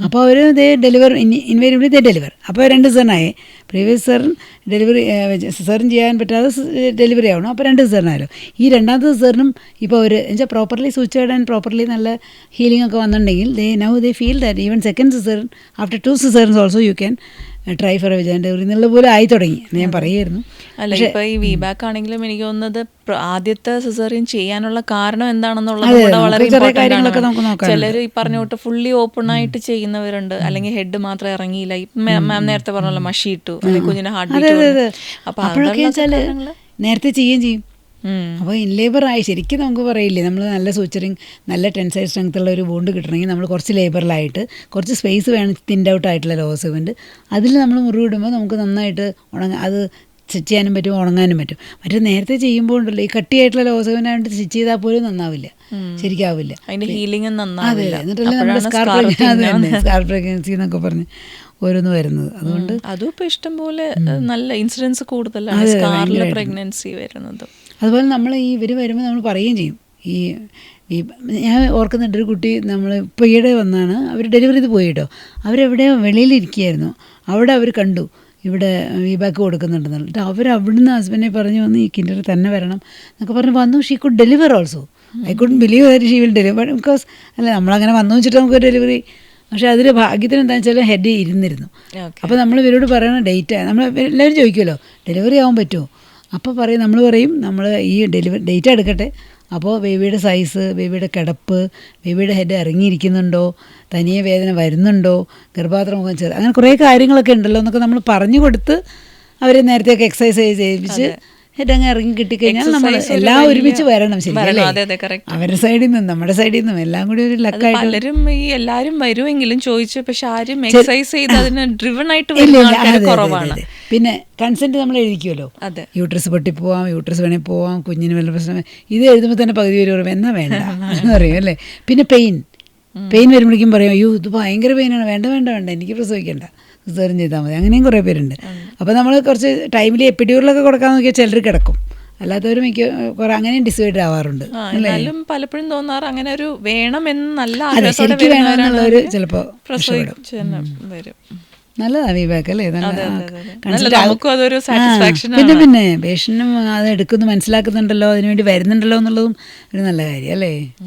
അപ്പോൾ അവർ ഡെലിവർ ഇൻവേരിയബിളി ഡെലിവർ. അപ്പോൾ 2 സിസേറിനായി. പ്രീവിയസ് സിസേറിൻ ഡെലിവറി സിസേറിൻ ചെയ്യാൻ പറ്റാതെ ഡെലിവറി ആവണം, അപ്പോൾ 2 സിസേറിനായാലും. ഈ രണ്ടാമത്തെ സിസേറിനും ഇപ്പോൾ അവർ എന്നുവെച്ചാൽ പ്രോപ്പർലി സൂചിച്ചേടാൻ പ്രോപ്പർലി നല്ല ഹീലിംഗ് ഒക്കെ വന്നിട്ടുണ്ടെങ്കിൽ they feel that even second caesarean after 2 caesareans also you can try for a vaginal delivery എന്നുള്ള പോലെ ആയി തുടങ്ങി ഞാൻ പറയുമായിരുന്നു. അല്ല, ഇപ്പൊ ഈ വീബാക്ക് ആണെങ്കിലും എനിക്ക് തോന്നുന്നത് ആദ്യത്തെ സിസേറിയൻ ചെയ്യാനുള്ള കാരണം എന്താണെന്നുള്ളത് വളരെ ഇമ്പോർട്ടന്റ് ആണ്. ചിലർ ഈ പറഞ്ഞ തൊട്ട് ഫുള്ളി ഓപ്പൺ ആയിട്ട് ചെയ്യുന്നവരുണ്ട്, അല്ലെങ്കിൽ ഹെഡ് മാത്രം ഇറങ്ങിയില്ല, മാം നേരത്തെ പറഞ്ഞല്ലോ മഷി ഇട്ടു, അല്ലെങ്കിൽ കുഞ്ഞിന്റെ ഹാർട്ട് ബീറ്റ്. അപ്പൊ നേരത്തെ ചെയ്യുകയും ചെയ്യും. അപ്പോൾ ഇൻ ലേബർ ആയി ശരിക്കും നമുക്ക് പറയില്ലേ, നമ്മൾ നല്ല സൂച്ചറിങ് നല്ല ടെൻസൈൽ സ്ട്രെങ്ത് ഉള്ള ഒരു ബോണ്ട് കിട്ടണമെങ്കിൽ നമ്മൾ കുറച്ച് ലേബറിലായിട്ട് കുറച്ച് സ്പേസ് വേണം, തിൻഡ് ഔട്ട് ആയിട്ടുള്ള ലോസ് ഇവൻ്റ് അതിൽ നമ്മൾ മുറിവിടുമ്പോൾ നമുക്ക് നന്നായിട്ട് അത് സ്റ്റിച്ച് ചെയ്യാനും പറ്റും, ഉണങ്ങാനും പറ്റും. മറ്റേ നേരത്തെ ചെയ്യുമ്പോൾ ഉണ്ടല്ലോ ഈ കട്ടിയായിട്ടുള്ള ലോസവനായിട്ട് സ്റ്റിച്ച് ചെയ്താൽ പോലും നന്നാവില്ല, ശരിക്കാവില്ല. അതെ, എന്നിട്ടല്ലേ നമ്മുടെ സ്കാർ പ്രഗ്നൻസി എന്നൊക്കെ പറഞ്ഞ് ഓരോന്ന് വരുന്നത്. അതുകൊണ്ട് അതും ഇപ്പോൾ ഇഷ്ടംപോലെ നല്ല ഇൻസിഡൻസ് കൂടുതലാണ് സ്കാറിൽ പ്രഗ്നൻസി വരുന്നത്. അതുപോലെ നമ്മൾ ഇവർ വരുമ്പോൾ നമ്മൾ പറയുകയും ചെയ്യും. ഞാൻ ഓർക്കുന്നുണ്ട് ഒരു കുട്ടി നമ്മൾ ഇപ്പോൾ ഈയിടെ വന്നാണ്, അവർ ഡെലിവറി ചെയ്ത് പോയി കേട്ടോ. അവരെവിടെയോ വെളിയിലിരിക്കുകയായിരുന്നു, അവിടെ അവർ കണ്ടു ഇവിടെ വീബാക്ക് കൊടുക്കുന്നുണ്ടെന്നുള്ളത്. അവരവിടുന്ന് ഹസ്ബൻഡിനെ പറഞ്ഞു വന്ന് ഈ കിൻഡർ തന്നെ വരണം എന്നൊക്കെ പറഞ്ഞ് വന്നു. She could deliver also. I could believe that she will deliver. Because അല്ല നമ്മളങ്ങനെ വന്നു വെച്ചിട്ട് നമുക്ക് ഡെലിവറി, പക്ഷേ അതിൽ ഭാഗ്യത്തിന് എന്താണെന്ന് വെച്ചാൽ ഹെഡ് ഇരുന്നിരുന്നു. അപ്പോൾ നമ്മൾ ഇവരോട് പറയണ ഡേറ്റ്, നമ്മൾ എല്ലാവരും ചോദിക്കുമല്ലോ ഡെലിവറി ആവാൻ പറ്റുമോ, അപ്പോൾ നമ്മൾ പറയും നമ്മൾ ഈ ഡെലിവറി ഡേറ്റ് എടുക്കട്ടെ, അപ്പോൾ ബേബിയുടെ സൈസ്, ബേബിയുടെ കിടപ്പ്, ബേബിയുടെ ഹെഡ് ഇറങ്ങിയിരിക്കുന്നുണ്ടോ, തനിയെ വേദന വരുന്നുണ്ടോ, ഗർഭാത്രമുഖം ചെറു, അങ്ങനെ കുറേ കാര്യങ്ങളൊക്കെ ഉണ്ടല്ലോ എന്നൊക്കെ നമ്മൾ പറഞ്ഞു കൊടുത്ത് അവരെ നേരത്തെയൊക്കെ എക്സസൈസ് ചെയ്യിപ്പിച്ച് ഹെഡ് അങ്ങ് ഇറങ്ങി കിട്ടിക്കഴിഞ്ഞാൽ നമ്മൾ എല്ലാം ഒരുമിച്ച് വരണം. ശരിയല്ലേ, അവരുടെ സൈഡിൽ നിന്നും നമ്മുടെ സൈഡിൽ നിന്നും എല്ലാം കൂടി ഒരു ലക്കായിട്ട് എല്ലാവരും വരുമെങ്കിലും ചോദിച്ചു, പക്ഷെ ആരും എക്സസൈസ് ചെയ്ത് അതിന് ഡ്രിവൺ ആയിട്ട് കുറവാണ്. പിന്നെ കൺസെന്റ് നമ്മൾ എഴുതിക്കുമല്ലോ, യൂട്രസ് പൊട്ടിപ്പോവാം, യൂട്രസ് വേണേൽ പോവാം, കുഞ്ഞിന് വല്ല പ്രശ്നം, ഇത് എഴുതുമ്പോൾ തന്നെ പകുതി പേര് പറയും എന്നാ വേണ്ട എന്ന് പറയും അല്ലേ. പിന്നെ പെയിൻ വരുമ്പോഴേക്കും പറയും അയ്യോ ഇത് ഭയങ്കര പെയിനാണ്, വേണ്ട എനിക്ക് പ്രസവിക്കണ്ട, സിസേറിയൻ ചെയ്താൽ മതി, അങ്ങനെയും കുറേ പേരുണ്ട്. അപ്പോൾ നമ്മൾ കുറച്ച് ടൈമിൽ എപ്പിഡ്യൂറിലൊക്കെ കൊടുക്കാൻ നോക്കിയാൽ ചിലർ കിടക്കും, അല്ലാത്തവർ കുറേ അങ്ങനെയും ഡിസൈഡ് ആവാറുണ്ട്. എന്നാലും പലപ്പോഴും തോന്നാറ് അങ്ങനെ ഒരു വേണമെന്ന് നല്ല ശരിക്കും വേണമെന്നുള്ളവർ ചിലപ്പോൾ വരും. നല്ലതാണ് വീബാക്ക് അല്ലേ, പിന്നെ പേഷ്യന്റും അത് എടുക്കുന്നു മനസ്സിലാക്കുന്നുണ്ടല്ലോ, അതിനുവേണ്ടി വരുന്നുണ്ടല്ലോ എന്നുള്ളതും ഒരു നല്ല കാര്യം അല്ലേ.